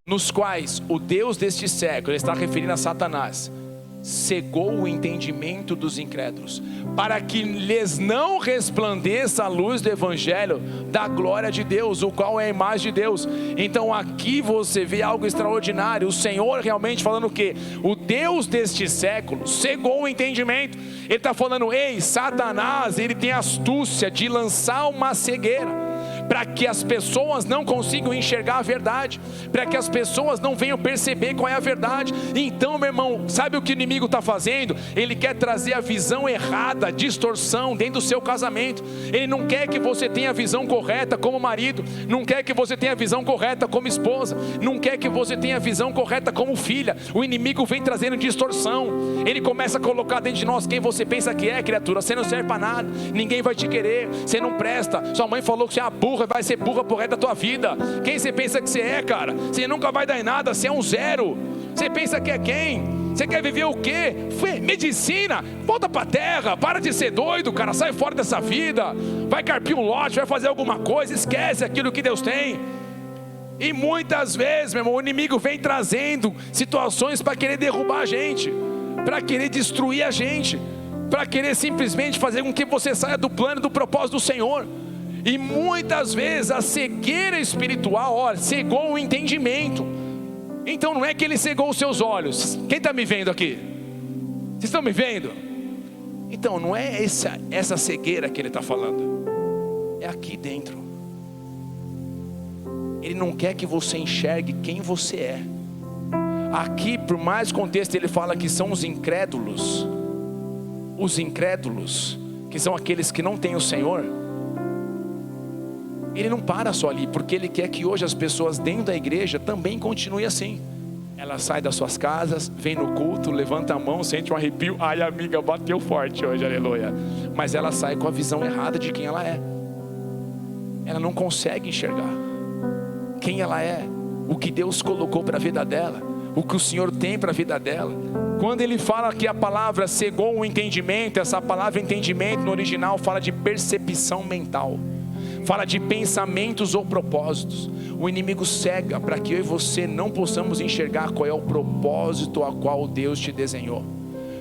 Nos quais o Deus deste século, ele está referindo a Satanás, cegou o entendimento dos incrédulos, para que lhes não resplandeça a luz do evangelho da glória de Deus, o qual é a imagem de Deus. Então aqui você vê algo extraordinário. O Senhor realmente falando o quê? O Deus deste século cegou o entendimento. Ele está falando: ei, Satanás, ele tem a astúcia de lançar uma cegueira, para que as pessoas não consigam enxergar a verdade, para que as pessoas não venham perceber qual é a verdade. Então, meu irmão, sabe o que o inimigo está fazendo? Ele quer trazer a visão errada, distorção dentro do seu casamento. Ele não quer que você tenha a visão correta como marido, não quer que você tenha a visão correta como esposa, não quer que você tenha a visão correta como filha. O inimigo vem trazendo distorção. Ele começa a colocar dentro de nós: quem você pensa que é, criatura? Você não serve para nada, ninguém vai te querer, você não presta, sua mãe falou que você é uma burra, vai ser burra pro resto da tua vida. Quem você pensa que você é, cara? Você nunca vai dar em nada, você é um zero. Você pensa que é quem? Você quer viver o quê? Medicina. Volta para a terra, para de ser doido, cara. Sai fora dessa vida. Vai carpir um lote, vai fazer alguma coisa. Esquece aquilo que Deus tem. E muitas vezes, meu irmão, o inimigo vem trazendo situações para querer derrubar a gente, para querer destruir a gente, para querer simplesmente fazer com que você saia do plano e do propósito do Senhor. E muitas vezes a cegueira espiritual, olha, cegou o entendimento. Então não é que ele cegou os seus olhos. Quem está me vendo aqui? Vocês estão me vendo? Então não é essa cegueira que ele está falando, é aqui dentro. Ele não quer que você enxergue quem você é. Aqui, por mais contexto, ele fala que são os incrédulos, que são aqueles que não têm o Senhor. Ele não para só ali, porque ele quer que hoje as pessoas dentro da igreja também continuem assim. Ela sai das suas casas, vem no culto, levanta a mão, sente um arrepio. Ai, amiga, bateu forte hoje, aleluia. Mas ela sai com a visão errada de quem ela é. Ela não consegue enxergar quem ela é, o que Deus colocou para a vida dela, o que o Senhor tem para a vida dela. Quando ele fala que a palavra cegou o entendimento, essa palavra entendimento no original fala de percepção mental, fala de pensamentos ou propósitos. O inimigo cega para que eu e você não possamos enxergar qual é o propósito a qual Deus te desenhou,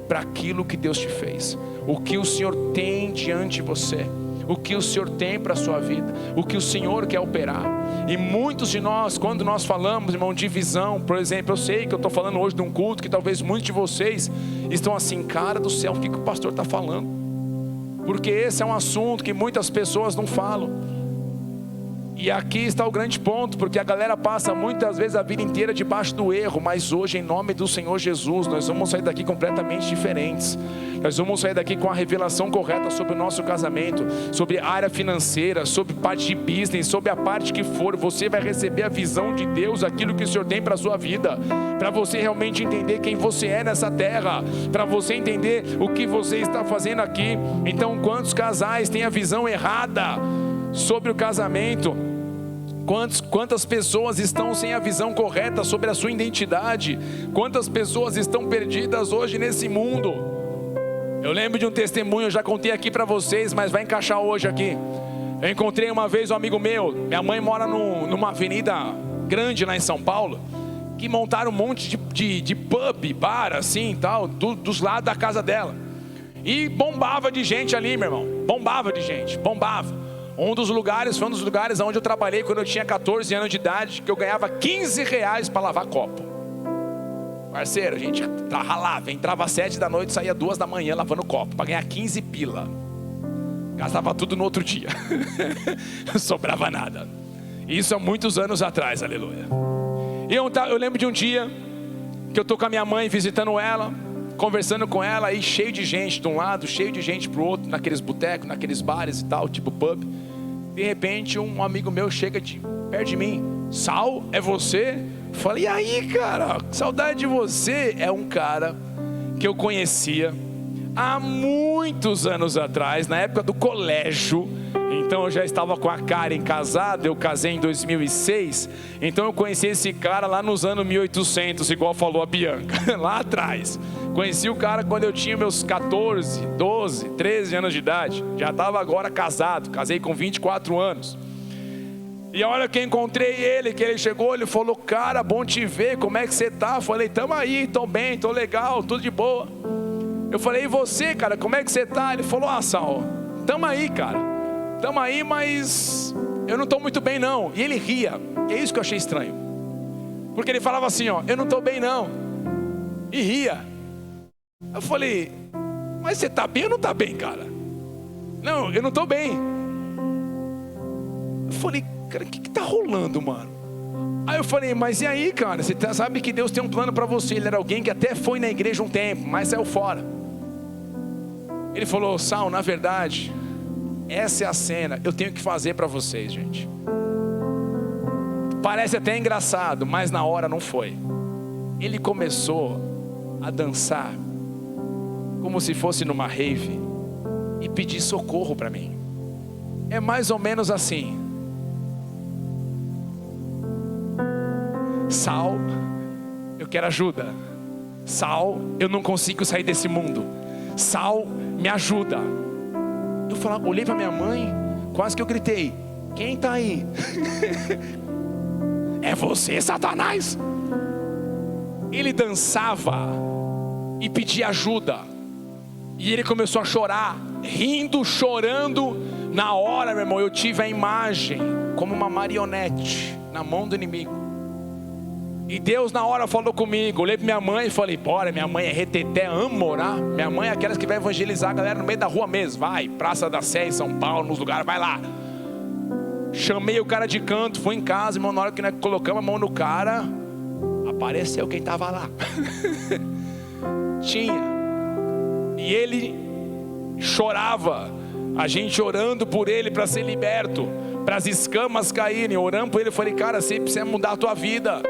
para aquilo que Deus te fez, o que o Senhor tem diante de você, o que o Senhor tem para a sua vida, o que o Senhor quer operar. E muitos de nós, quando nós falamos, irmão, de visão, por exemplo, eu sei que eu estou falando hoje de um culto que talvez muitos de vocês estão assim, cara do céu, o que o pastor está falando? Porque esse é um assunto que muitas pessoas não falam. E aqui está o grande ponto, porque a galera passa muitas vezes a vida inteira debaixo do erro, mas hoje, em nome do Senhor Jesus, nós vamos sair daqui completamente diferentes. Nós vamos sair daqui com a revelação correta sobre o nosso casamento, sobre a área financeira, sobre parte de business, sobre a parte que for. Você vai receber a visão de Deus, aquilo que o Senhor tem para a sua vida, para você realmente entender quem você é nessa terra, para você entender o que você está fazendo aqui. Então, quantos casais têm a visão errada sobre o casamento? Quantas pessoas estão sem a visão correta sobre a sua identidade? Quantas pessoas estão perdidas hoje nesse mundo? Eu lembro de um testemunho, eu já contei aqui para vocês, mas vai encaixar hoje aqui. Eu encontrei uma vez um amigo meu, minha mãe mora numa avenida grande lá em São Paulo, que montaram um monte de pub, bar assim e tal, dos lados da casa dela. E bombava de gente ali, meu irmão, bombava de gente, bombava. Foi um dos lugares onde eu trabalhei quando eu tinha 14 anos de idade, que eu ganhava 15 reais para lavar copo. Parceiro, a gente ralava, entrava às 7 da noite, saía 2 da manhã lavando copo, para ganhar 15 pila. Gastava tudo no outro dia. Não sobrava nada. Isso há muitos anos atrás, aleluia. E eu lembro de um dia, que eu estou com a minha mãe, visitando ela, conversando com ela, aí cheio de gente de um lado, cheio de gente pro outro, naqueles botecos, naqueles bares e tal, tipo pub. De repente um amigo meu chega perto de mim: Sal, é você? Falei: e aí, cara, saudade de você. É um cara que eu conhecia há muitos anos atrás, na época do colégio. Então eu já estava com a Karen casado, eu casei em 2006. Então eu conheci esse cara lá nos anos 1800, igual falou a Bianca, lá atrás. Conheci o cara quando eu tinha meus 14, 12, 13 anos de idade. Já estava agora casado, casei com 24 anos. E a hora que eu encontrei ele, que ele chegou, ele falou: cara, bom te ver, como é que você tá? Eu falei: tamo aí, tô bem, tô legal, tudo de boa. Eu falei: e você, cara, como é que você tá? Ele falou: ah, Sal, tamo aí, cara, tamo aí, mas eu não tô muito bem não. E ele ria, e é isso que eu achei estranho, porque ele falava assim, ó: eu não tô bem não, e ria. Eu falei: mas você tá bem ou não tá bem, cara? Não, eu não tô bem. Eu falei: cara, o que tá rolando, mano? Aí eu falei: mas e aí, cara, você sabe que Deus tem um plano para você. Ele era alguém que até foi na igreja um tempo, mas saiu fora. Ele falou: Sal, na verdade, essa é a cena, eu tenho que fazer para vocês, gente. Parece até engraçado, mas na hora não foi. Ele começou a dançar como se fosse numa rave e pedir socorro para mim. É mais ou menos assim: Sal, eu eu quero ajuda. Sal, eu não consigo sair desse mundo. Sal, me ajuda. Eu olhei para minha mãe, quase que eu gritei: quem está aí? É você, Satanás. Ele dançava e pedia ajuda. E ele começou a chorar, rindo, chorando. Na hora, meu irmão, eu tive a imagem como uma marionete na mão do inimigo. E Deus na hora falou comigo. Olhei para minha mãe e falei: bora, minha mãe é reteté, ama orar. Minha mãe é aquelas que vai evangelizar a galera no meio da rua mesmo. Vai, Praça da Sé em São Paulo, nos lugares, vai lá. Chamei o cara de canto, fui em casa, irmão, na hora que nós colocamos a mão no cara, apareceu quem estava lá. Tinha. E ele chorava, a gente orando por ele para ser liberto, para as escamas caírem, orando por ele. Eu falei: cara, você precisa mudar a tua vida.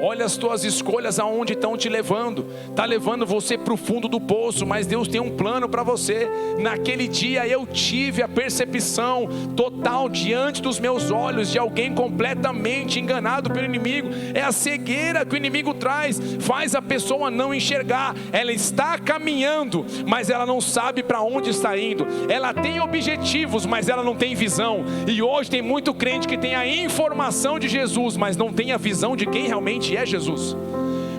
Olha as tuas escolhas aonde estão te levando. Está levando você para o fundo do poço, mas Deus tem um plano para você. Naquele dia eu tive a percepção total diante dos meus olhos de alguém completamente enganado pelo inimigo. É a cegueira que o inimigo traz, faz a pessoa não enxergar. Ela está caminhando, mas ela não sabe para onde está indo. Ela tem objetivos, mas ela não tem visão. E hoje tem muito crente que tem a informação de Jesus, mas não tem a visão de quem realmente é Jesus.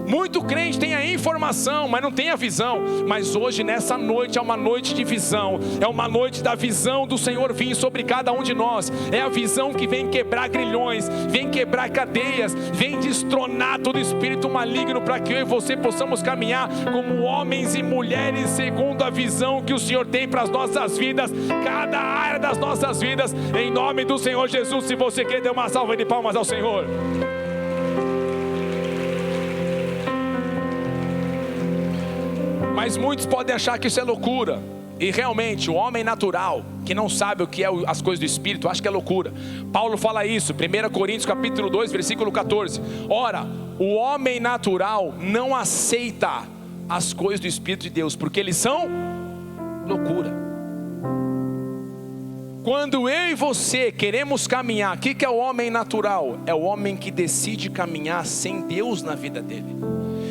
Muito crente tem a informação, mas não tem a visão. Mas hoje, nessa noite, é uma noite de visão. É uma noite da visão do Senhor vir sobre cada um de nós. É a visão que vem quebrar grilhões, vem quebrar cadeias, vem destronar todo espírito maligno, para que eu e você possamos caminhar como homens e mulheres segundo a visão que o Senhor tem para as nossas vidas, cada área das nossas vidas, em nome do Senhor Jesus. Se você quer, dê uma salva de palmas ao Senhor. Mas muitos podem achar que isso é loucura. E realmente o homem natural, que não sabe o que é as coisas do Espírito, acha que é loucura. Paulo fala isso, 1 Coríntios capítulo 2, versículo 14. Ora, o homem natural não aceita as coisas do Espírito de Deus, porque eles são loucura. Quando eu e você queremos caminhar, o que é o homem natural? É o homem que decide caminhar sem Deus na vida dele,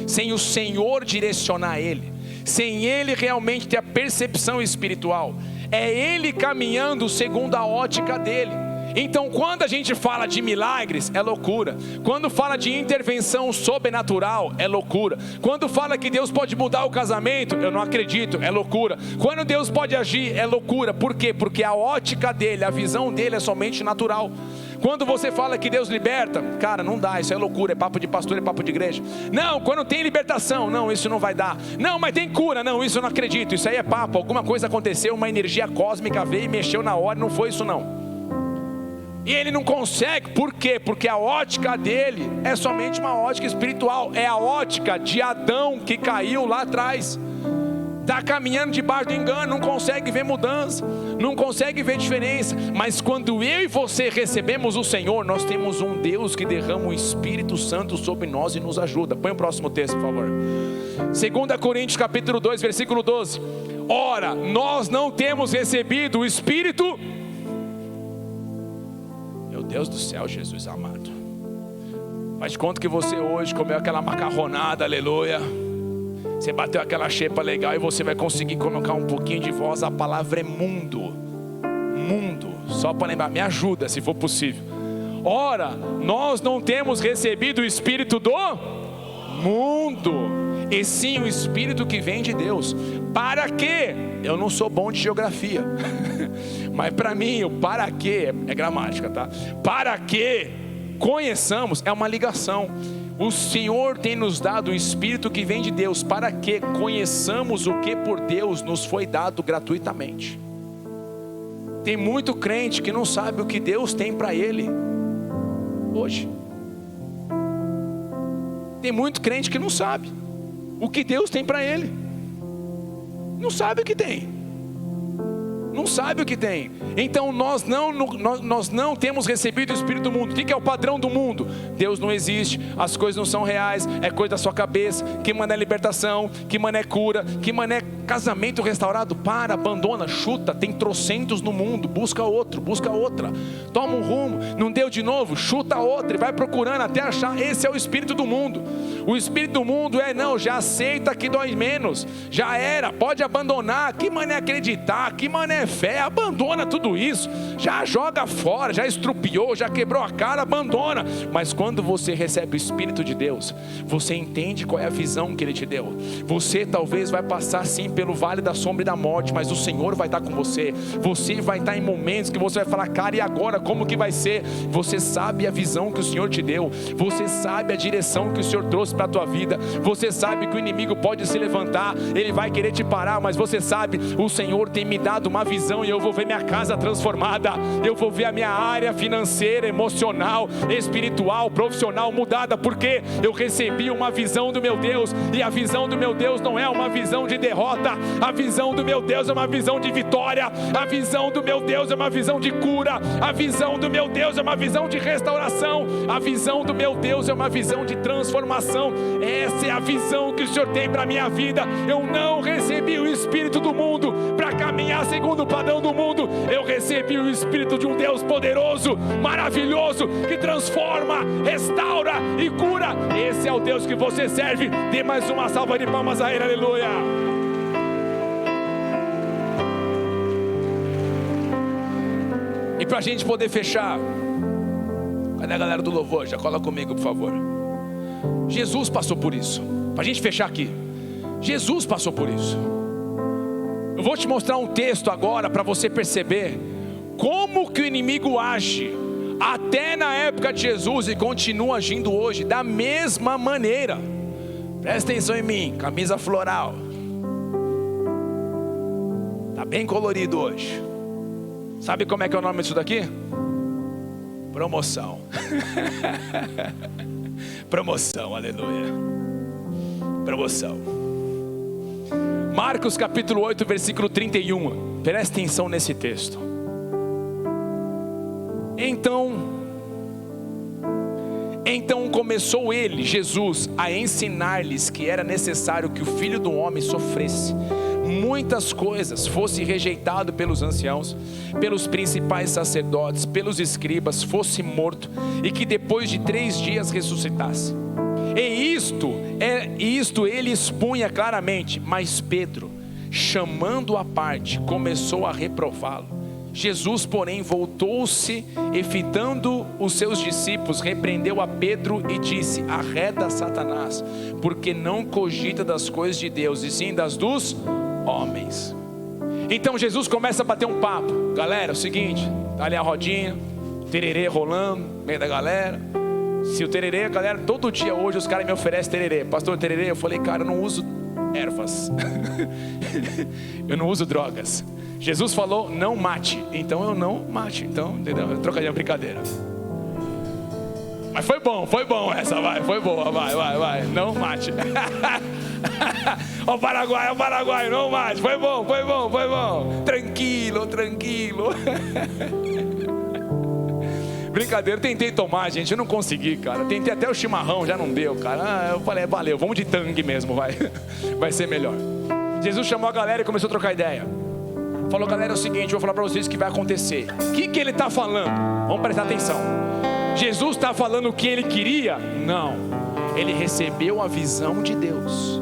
sem o Senhor direcionar ele, sem ele realmente ter a percepção espiritual. É ele caminhando segundo a ótica dele. Então quando a gente fala de milagres, é loucura. Quando fala de intervenção sobrenatural, é loucura. Quando fala que Deus pode mudar o casamento, eu não acredito, é loucura. Quando Deus pode agir, é loucura. Por quê? Porque a ótica dele, a visão dele é somente natural. Quando você fala que Deus liberta, cara, não dá, isso é loucura, é papo de pastor, é papo de igreja. Não, quando tem libertação, não, isso não vai dar. Não, mas tem cura, não, isso eu não acredito, isso aí é papo. Alguma coisa aconteceu, uma energia cósmica veio e mexeu na hora, não foi isso não. E ele não consegue, por quê? Porque a ótica dele é somente uma ótica espiritual. É a ótica de Adão que caiu lá atrás. Está caminhando debaixo do engano, não consegue ver mudança, não consegue ver diferença. Mas quando eu e você recebemos o Senhor, nós temos um Deus que derrama o Espírito Santo sobre nós e nos ajuda. Põe o próximo texto, por favor. 2 Coríntios capítulo 2, versículo 12. Ora, nós não temos recebido o Espírito... Meu Deus do céu, Jesus amado. Faz de conta que você hoje comeu aquela macarronada, aleluia. Você bateu aquela xepa legal e você vai conseguir colocar um pouquinho de voz. A palavra é mundo. Mundo. Só para lembrar, me ajuda se for possível. Ora, nós não temos recebido o Espírito do mundo, e sim o Espírito que vem de Deus. Para quê? Eu não sou bom de geografia. Mas para mim, o para quê é gramática, tá? Para que conheçamos é uma ligação. O Senhor tem nos dado o Espírito que vem de Deus, para que conheçamos o que por Deus nos foi dado gratuitamente. Tem muito crente que não sabe o que Deus tem para ele hoje. Tem muito crente que não sabe o que Deus tem para ele. Não sabe o que tem. Não sabe o que tem. Então nós não temos recebido o Espírito do mundo. O que é o padrão do mundo? Deus não existe, as coisas não são reais, é coisa da sua cabeça. Que manda é libertação, que manda é cura, que manda é casamento restaurado, abandona, chuta, tem trocentos no mundo, busca outro, busca outra, toma um rumo, não deu de novo, chuta outra e vai procurando até achar. Esse é o espírito do mundo. O espírito do mundo não, já aceita que dói menos, já era, pode abandonar, que mané acreditar, que mané fé, abandona tudo isso, já joga fora, já estrupiou, já quebrou a cara, abandona. Mas quando você recebe o Espírito de Deus, você entende qual é a visão que Ele te deu. Você talvez vai passar sim pelo vale da sombra e da morte, mas o Senhor vai estar com você. Você vai estar em momentos que você vai falar, cara, e agora como que vai ser? Você sabe a visão que o Senhor te deu, você sabe a direção que o Senhor trouxe para a tua vida, você sabe que o inimigo pode se levantar, ele vai querer te parar, mas você sabe, o Senhor tem me dado uma visão e eu vou ver minha casa transformada, eu vou ver a minha área financeira, emocional, espiritual, profissional mudada, porque eu recebi uma visão do meu Deus, e a visão do meu Deus não é uma visão de derrota, a visão do meu Deus é uma visão de vitória, a visão do meu Deus é uma visão de cura, a visão do meu Deus é uma visão de restauração, a visão do meu Deus é uma visão de transformação. Essa é a visão que o Senhor tem para a minha vida. Eu não recebi o espírito do mundo para caminhar segundo o padrão do mundo, eu recebi o espírito de um Deus poderoso, maravilhoso, que transforma, restaura e cura. Esse é o Deus que você serve. Dê mais uma salva de palmas a Ele, aleluia. E para a gente poder fechar, cadê a galera do louvor? Já cola comigo, por favor. Jesus passou por isso. Para a gente fechar aqui, Jesus passou por isso. Eu vou te mostrar um texto agora para você perceber como que o inimigo age até na época de Jesus e continua agindo hoje da mesma maneira. Presta atenção em mim, camisa floral, tá bem colorido hoje. Sabe como é que é o nome disso daqui? Promoção. Promoção, aleluia. Promoção. Marcos capítulo 8, versículo 31. Presta atenção nesse texto. Então começou ele, Jesus, a ensinar-lhes que era necessário que o Filho do Homem sofresse muitas coisas, fosse rejeitado pelos anciãos, pelos principais sacerdotes, pelos escribas, fosse morto, e que depois de 3 dias ressuscitasse. E isto ele expunha claramente. Mas Pedro, chamando-o à parte, começou a reprová-lo. Jesus, porém, voltou-se e, fitando os seus discípulos, repreendeu a Pedro e disse: arreda, Satanás, porque não cogita das coisas de Deus, e sim das dos homens. Então Jesus começa a bater um papo. Galera, é o seguinte, tá ali a rodinha, tererê rolando no meio da galera. Se o tererê, galera, todo dia hoje os caras me oferecem tererê. Pastor, tererê, eu falei, cara, eu não uso ervas. Eu não uso drogas. Jesus falou, não mate, então eu não mate. Então, entendeu? Trocadinha, brincadeira. Mas foi bom essa, foi boa, vai. Não mate. Ó o Paraguai, não mate. Foi bom. Tranquilo. Brincadeira, tentei tomar, gente, eu não consegui, cara. Tentei até o chimarrão, já não deu, cara. Eu falei, valeu, vamos de tangue mesmo, vai ser melhor. Jesus chamou a galera e começou a trocar ideia. Falou, galera, é o seguinte, vou falar para vocês o que vai acontecer. O que ele está falando? Vamos prestar atenção. Jesus está falando o que ele queria? Não. Ele recebeu a visão de Deus,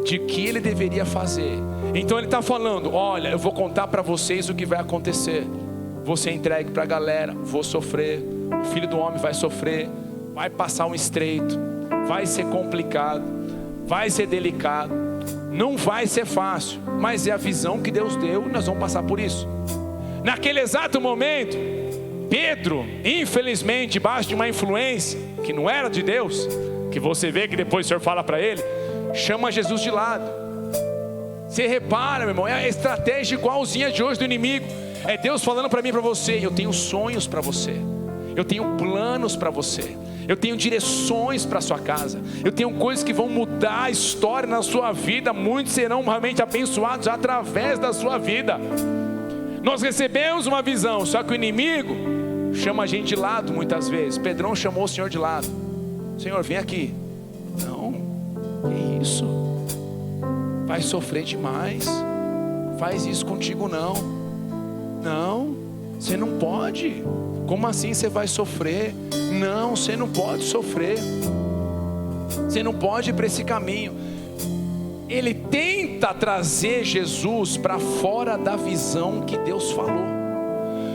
de que ele deveria fazer. Então ele está falando, olha, eu vou contar para vocês o que vai acontecer. Vou ser entregue para a galera, vou sofrer, o Filho do Homem vai sofrer, vai passar um estreito, vai ser complicado, vai ser delicado, não vai ser fácil, mas é a visão que Deus deu e nós vamos passar por isso. Naquele exato momento, Pedro, infelizmente, debaixo de uma influência que não era de Deus, que você vê que depois o Senhor fala para ele, chama Jesus de lado. Você repara, meu irmão, é a estratégia igualzinha de hoje do inimigo. É Deus falando para mim e para você, eu tenho sonhos para você, eu tenho planos para você, eu tenho direções para a sua casa, eu tenho coisas que vão mudar a história na sua vida. Muitos serão realmente abençoados através da sua vida. Nós recebemos uma visão, só que o inimigo chama a gente de lado muitas vezes. Pedrão chamou o Senhor de lado. Senhor, vem aqui. Não, que isso? vai sofrer demais. Faz isso contigo não. Não, você não pode. Como assim você vai sofrer? Não, você não pode sofrer. Você não pode ir para esse caminho. Ele tenta trazer Jesus para fora da visão que Deus falou.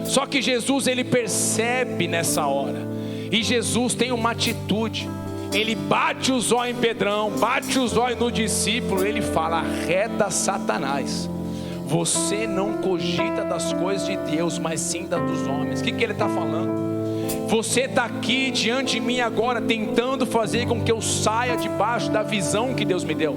Só que Jesus, ele percebe nessa hora. E Jesus tem uma atitude. Ele bate os olhos em Pedrão, bate os olhos no discípulo. Ele fala: arreda Satanás. Você não cogita das coisas de Deus, mas sim das dos homens. O que ele está falando? Você está aqui diante de mim agora, tentando fazer com que eu saia debaixo da visão que Deus me deu.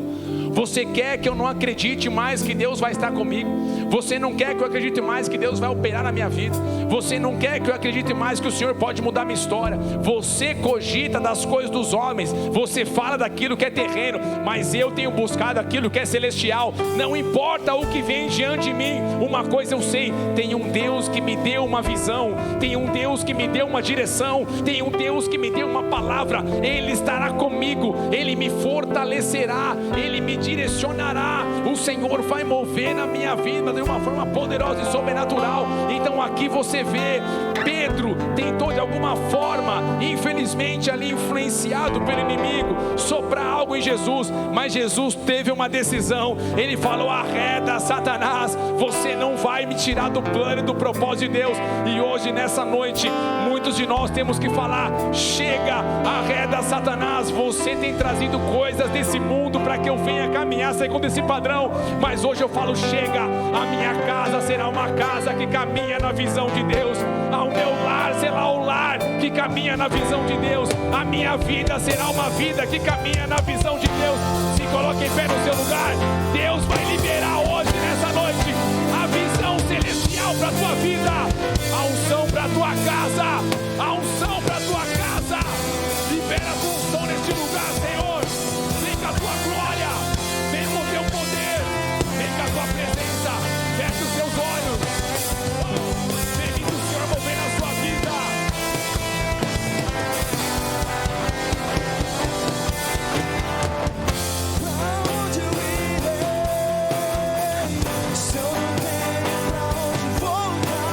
Você quer que eu não acredite mais que Deus vai estar comigo. Você não quer que eu acredite mais que Deus vai operar na minha vida. Você não quer que eu acredite mais que o Senhor pode mudar minha história. Você cogita das coisas dos homens. Você fala daquilo que é terreno, mas eu tenho buscado aquilo que é celestial. Não importa o que vem diante de mim, uma coisa eu sei: tem um Deus que me deu uma visão, tem um Deus que me deu uma direção, tem um Deus que me deu uma palavra. Ele estará comigo, Ele me fortalecerá, Ele me direcionará. O Senhor vai mover na minha vida de uma forma poderosa e sobrenatural. Então aqui você vê, Pedro tentou de alguma forma, infelizmente ali influenciado pelo inimigo, soprar algo em Jesus, mas Jesus teve uma decisão. Ele falou: arreda Satanás, você não vai me tirar do plano e do propósito de Deus. E hoje nessa noite, muitos de nós temos que falar: chega, arreda Satanás. Você tem trazido coisas desse mundo para que eu venha caminhar segundo esse padrão, mas hoje eu falo: chega, a minha casa será uma casa que caminha na visão de Deus, ao meu lar será um lar que caminha na visão de Deus, a minha vida será uma vida que caminha na visão de Deus. Se coloque em pé no seu lugar. Deus vai liberar hoje, nessa noite, a visão celestial para a tua vida, a unção para a tua casa, a unção para a tua casa. Libera a tua unção neste lugar, Senhor. Vem com a tua glória, vem com o teu poder, vem com a tua presença. Feche os teus olhos. Vem o Senhor mover na sua vida. Pra onde eu irei? Se eu não tenho pra onde voltar,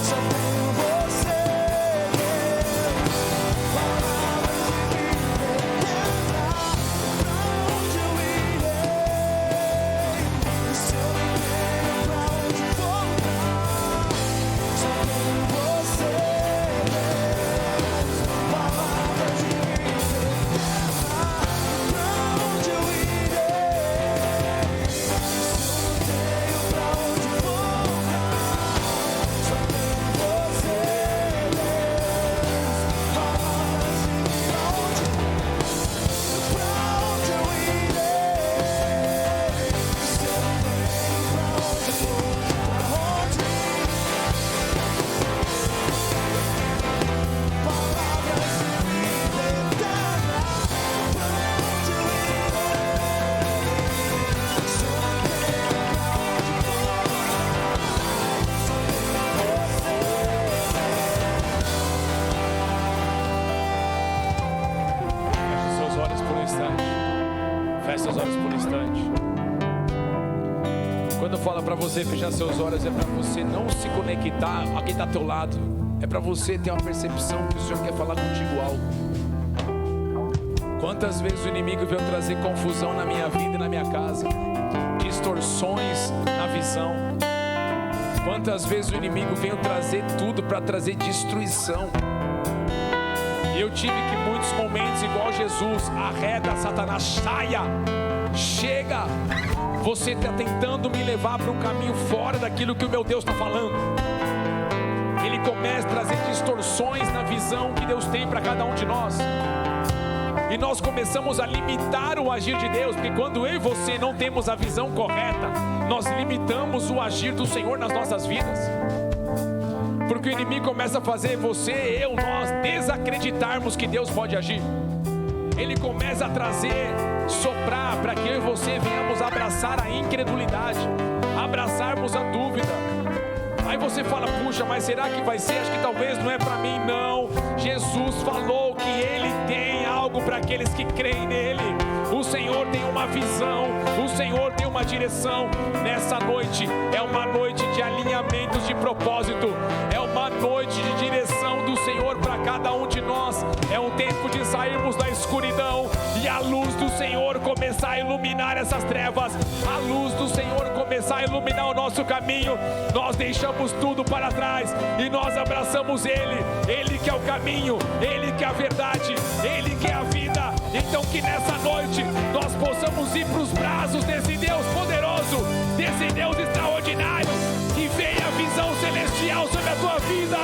só tenho você. Palavras de vida eterna. Pra onde eu irei? Se eu não tenho pra onde voltar, só tenho você. Palavras de vida eterna. Pra onde eu irei? Se eu não tenho pra onde voltar, só tenho você. Palavras de vida. Pra onde eu irei? Se eu não tenho pra onde voltar, palavras de vida eterna. Pra onde eu irei? Se eu não tenho pra onde voltar, só tenho você. Feche seus olhos por um instante. Feche seus olhos por um instante. Quando eu falo para você fechar seus olhos, é para você não se conectar a quem está ao teu lado. É para você ter uma percepção que o Senhor quer falar contigo algo. Quantas vezes o inimigo veio trazer confusão na minha vida e na minha casa, distorções na visão. Quantas vezes o inimigo veio trazer tudo para trazer destruição. E eu tive que muitos momentos, igual Jesus: arreda Satanás, saia, chega. Você está tentando me levar para um caminho fora daquilo que o meu Deus está falando. Ele começa a trazer distorções na visão que Deus tem para cada um de nós. E nós começamos a limitar o agir de Deus, porque quando eu e você não temos a visão correta, nós limitamos o agir do Senhor nas nossas vidas. Porque o inimigo começa a fazer você, eu, nós desacreditarmos que Deus pode agir. Ele começa a trazer, soprar para que eu e você venhamos abraçar a incredulidade, abraçarmos a dúvida. Aí você fala: puxa, mas será que vai ser? Acho que talvez não é para mim. Não, Jesus falou que Ele tem algo para aqueles que creem nele. O O Senhor tem uma visão, o Senhor tem uma direção. Nessa noite é uma noite de alinhamentos de propósito, é uma noite de direção do Senhor para cada um de nós. É um tempo de sairmos da escuridão e a luz do Senhor começar a iluminar essas trevas, a luz do Senhor começar a iluminar o nosso caminho. Nós deixamos tudo para trás e nós abraçamos Ele, Ele que é o caminho, Ele que é a verdade, Ele que é a vida. Então que nessa noite nós possamos ir para os braços desse Deus poderoso, desse Deus extraordinário, que venha a visão celestial sobre a tua vida.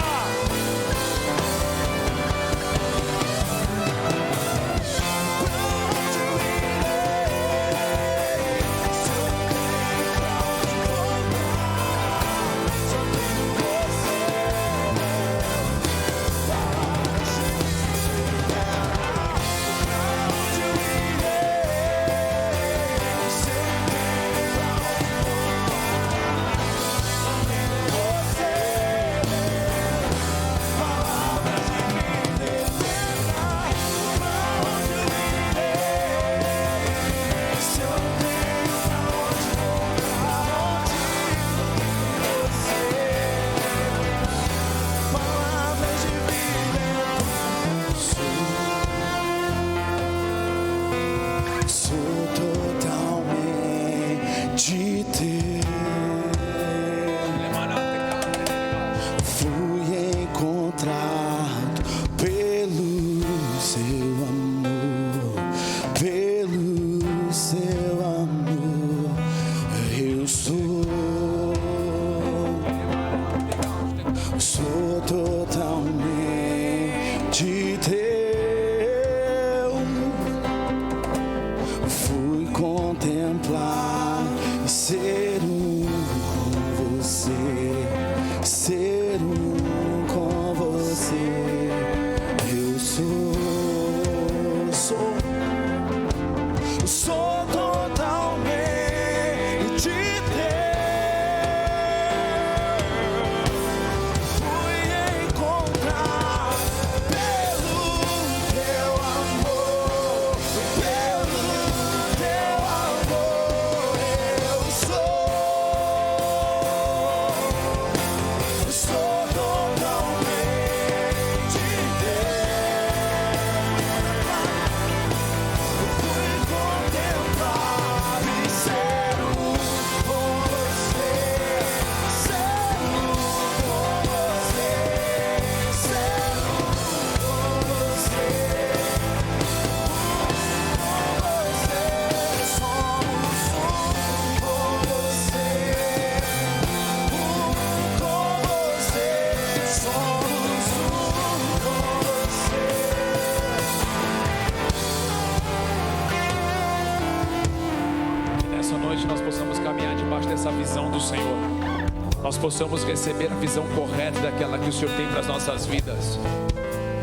Nós possamos receber a visão correta daquela que o Senhor tem para as nossas vidas.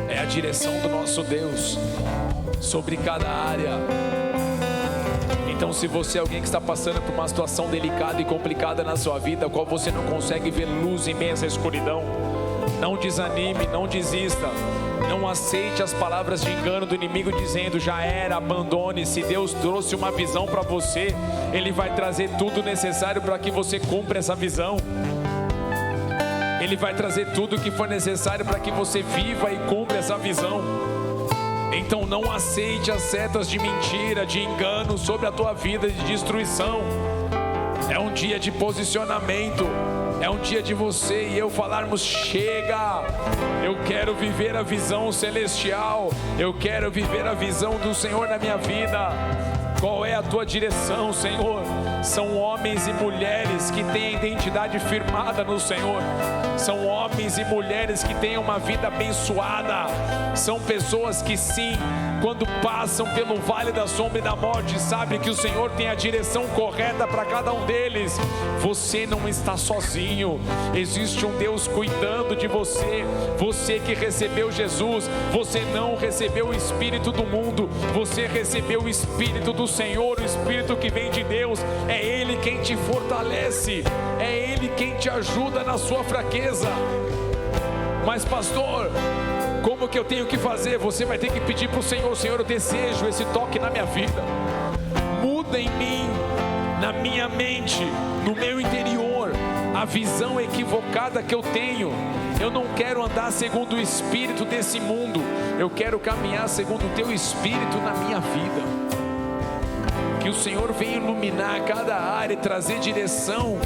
É a direção do nosso Deus sobre cada área. Então, se você é alguém que está passando por uma situação delicada e complicada na sua vida, qual você não consegue ver luz em meio a essa escuridão, não desanime, não desista. Não aceite as palavras de engano do inimigo dizendo já era, abandone. Se Deus trouxe uma visão para você, Ele vai trazer tudo necessário para que você cumpra essa visão. Ele vai trazer tudo o que for necessário para que você viva e cumpra essa visão. Então não aceite as setas de mentira, de engano sobre a tua vida, de destruição. É um dia de posicionamento. É um dia de você e eu falarmos: chega, eu quero viver a visão celestial, eu quero viver a visão do Senhor na minha vida. Qual é a tua direção, Senhor? São homens e mulheres que têm a identidade firmada no Senhor. São homens e mulheres que têm uma vida abençoada. São pessoas que sim, quando passam pelo vale da sombra e da morte, sabem que o Senhor tem a direção correta para cada um deles. Você não está sozinho. Existe um Deus cuidando de você. Você que recebeu Jesus, você não recebeu o Espírito do mundo, você recebeu o Espírito do Senhor, o Espírito que vem de Deus. É Ele quem te fortalece, é Ele quem te ajuda na sua fraqueza. Mas pastor, como que eu tenho que fazer? Você vai ter que pedir para o Senhor: Senhor, eu desejo esse toque na minha vida. muda em mim, na minha mente, no meu interior, a visão equivocada que eu tenho. Eu não quero andar segundo o espírito desse mundo, eu quero caminhar segundo o teu espírito na minha vida. Que o Senhor venha iluminar cada área e trazer direção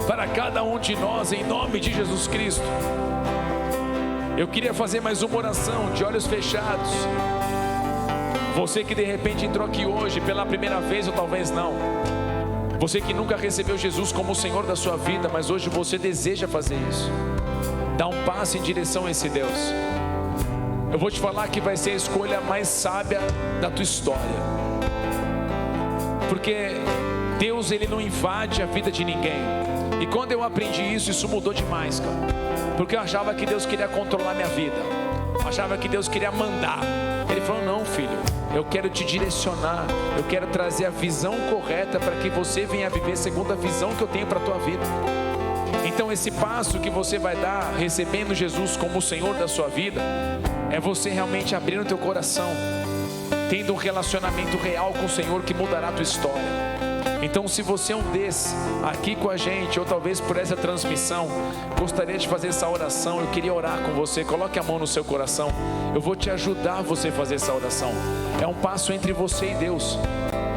para cada um de nós, em nome de Jesus Cristo. Eu queria fazer mais uma oração de olhos fechados. Você que de repente entrou aqui hoje pela primeira vez ou talvez não, você que nunca recebeu Jesus como o Senhor da sua vida, mas hoje você deseja fazer isso, dá um passo em direção a esse Deus. Eu vou te falar que vai ser a escolha mais sábia da tua história, porque Deus, Ele não invade a vida de ninguém. E quando eu aprendi isso, isso mudou demais, cara. Porque eu achava que Deus queria controlar minha vida, eu achava que Deus queria mandar. Ele falou: não, filho, eu quero te direcionar, eu quero trazer a visão correta para que você venha viver segundo a visão que eu tenho para a tua vida. Então esse passo que você vai dar, recebendo Jesus como o Senhor da sua vida, é você realmente abrir o teu coração, tendo um relacionamento real com o Senhor que mudará a tua história. Então, se você é um desses aqui com a gente, ou talvez por essa transmissão, gostaria de fazer essa oração, eu queria orar com você. Coloque a mão no seu coração, eu vou te ajudar a você fazer essa oração. É um passo entre você e Deus.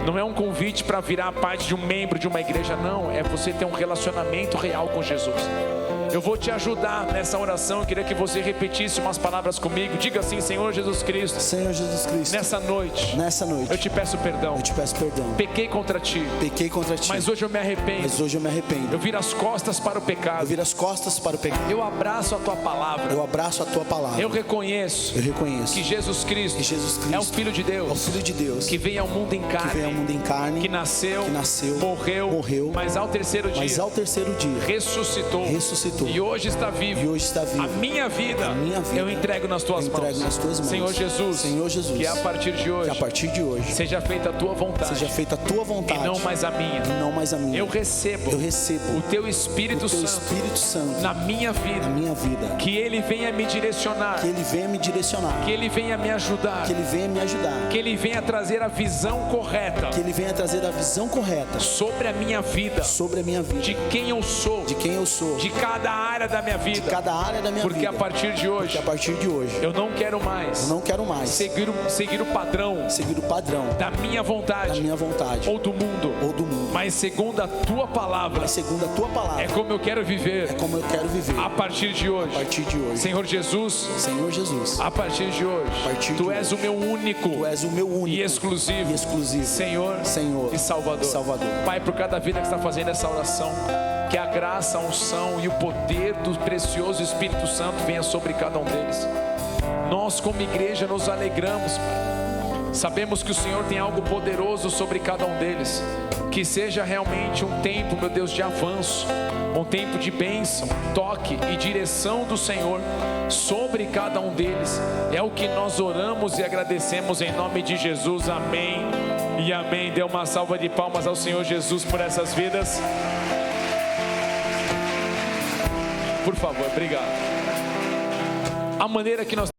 Não é um convite para virar parte de um membro de uma igreja, não. É você ter um relacionamento real com Jesus. Eu vou te ajudar nessa oração. Eu queria que você repetisse umas palavras comigo. Diga assim: Senhor Jesus Cristo, Senhor Jesus Cristo, nessa noite eu te peço perdão. Pequei contra ti, mas hoje eu me arrependo. Eu viro as costas para o pecado. Eu abraço a tua palavra. Eu reconheço que Jesus Cristo é o Filho de Deus, que veio ao mundo em carne, que nasceu, morreu, mas ao terceiro dia ressuscitou. E hoje está vivo. A minha vida eu entrego nas tuas mãos. Senhor Jesus, que a partir de hoje seja feita a tua vontade, e não mais a minha. Eu recebo o teu Espírito Santo na minha vida. Que Ele venha me direcionar, que Ele venha me ajudar, que Ele venha trazer a visão correta sobre a minha vida, de quem eu sou, de cada área da minha vida. Porque a partir de hoje eu não quero mais seguir o padrão da minha vontade ou do mundo, mas segundo a tua palavra é como eu quero viver. A partir de hoje, Senhor Jesus, a partir de hoje, Tu és o meu único e exclusivo Senhor e Salvador. Pai, por cada vida que está fazendo essa oração, que a graça, a unção e o poder do precioso Espírito Santo venha sobre cada um deles. Nós como igreja nos alegramos, Pai. Sabemos que o Senhor tem algo poderoso sobre cada um deles. Que seja realmente um tempo, meu Deus, de avanço, um tempo de bênção, toque e direção do Senhor sobre cada um deles. É o que nós oramos e agradecemos em nome de Jesus. Amém e amém. Dê uma salva de palmas ao Senhor Jesus por essas vidas. Por favor, obrigado. A maneira que nós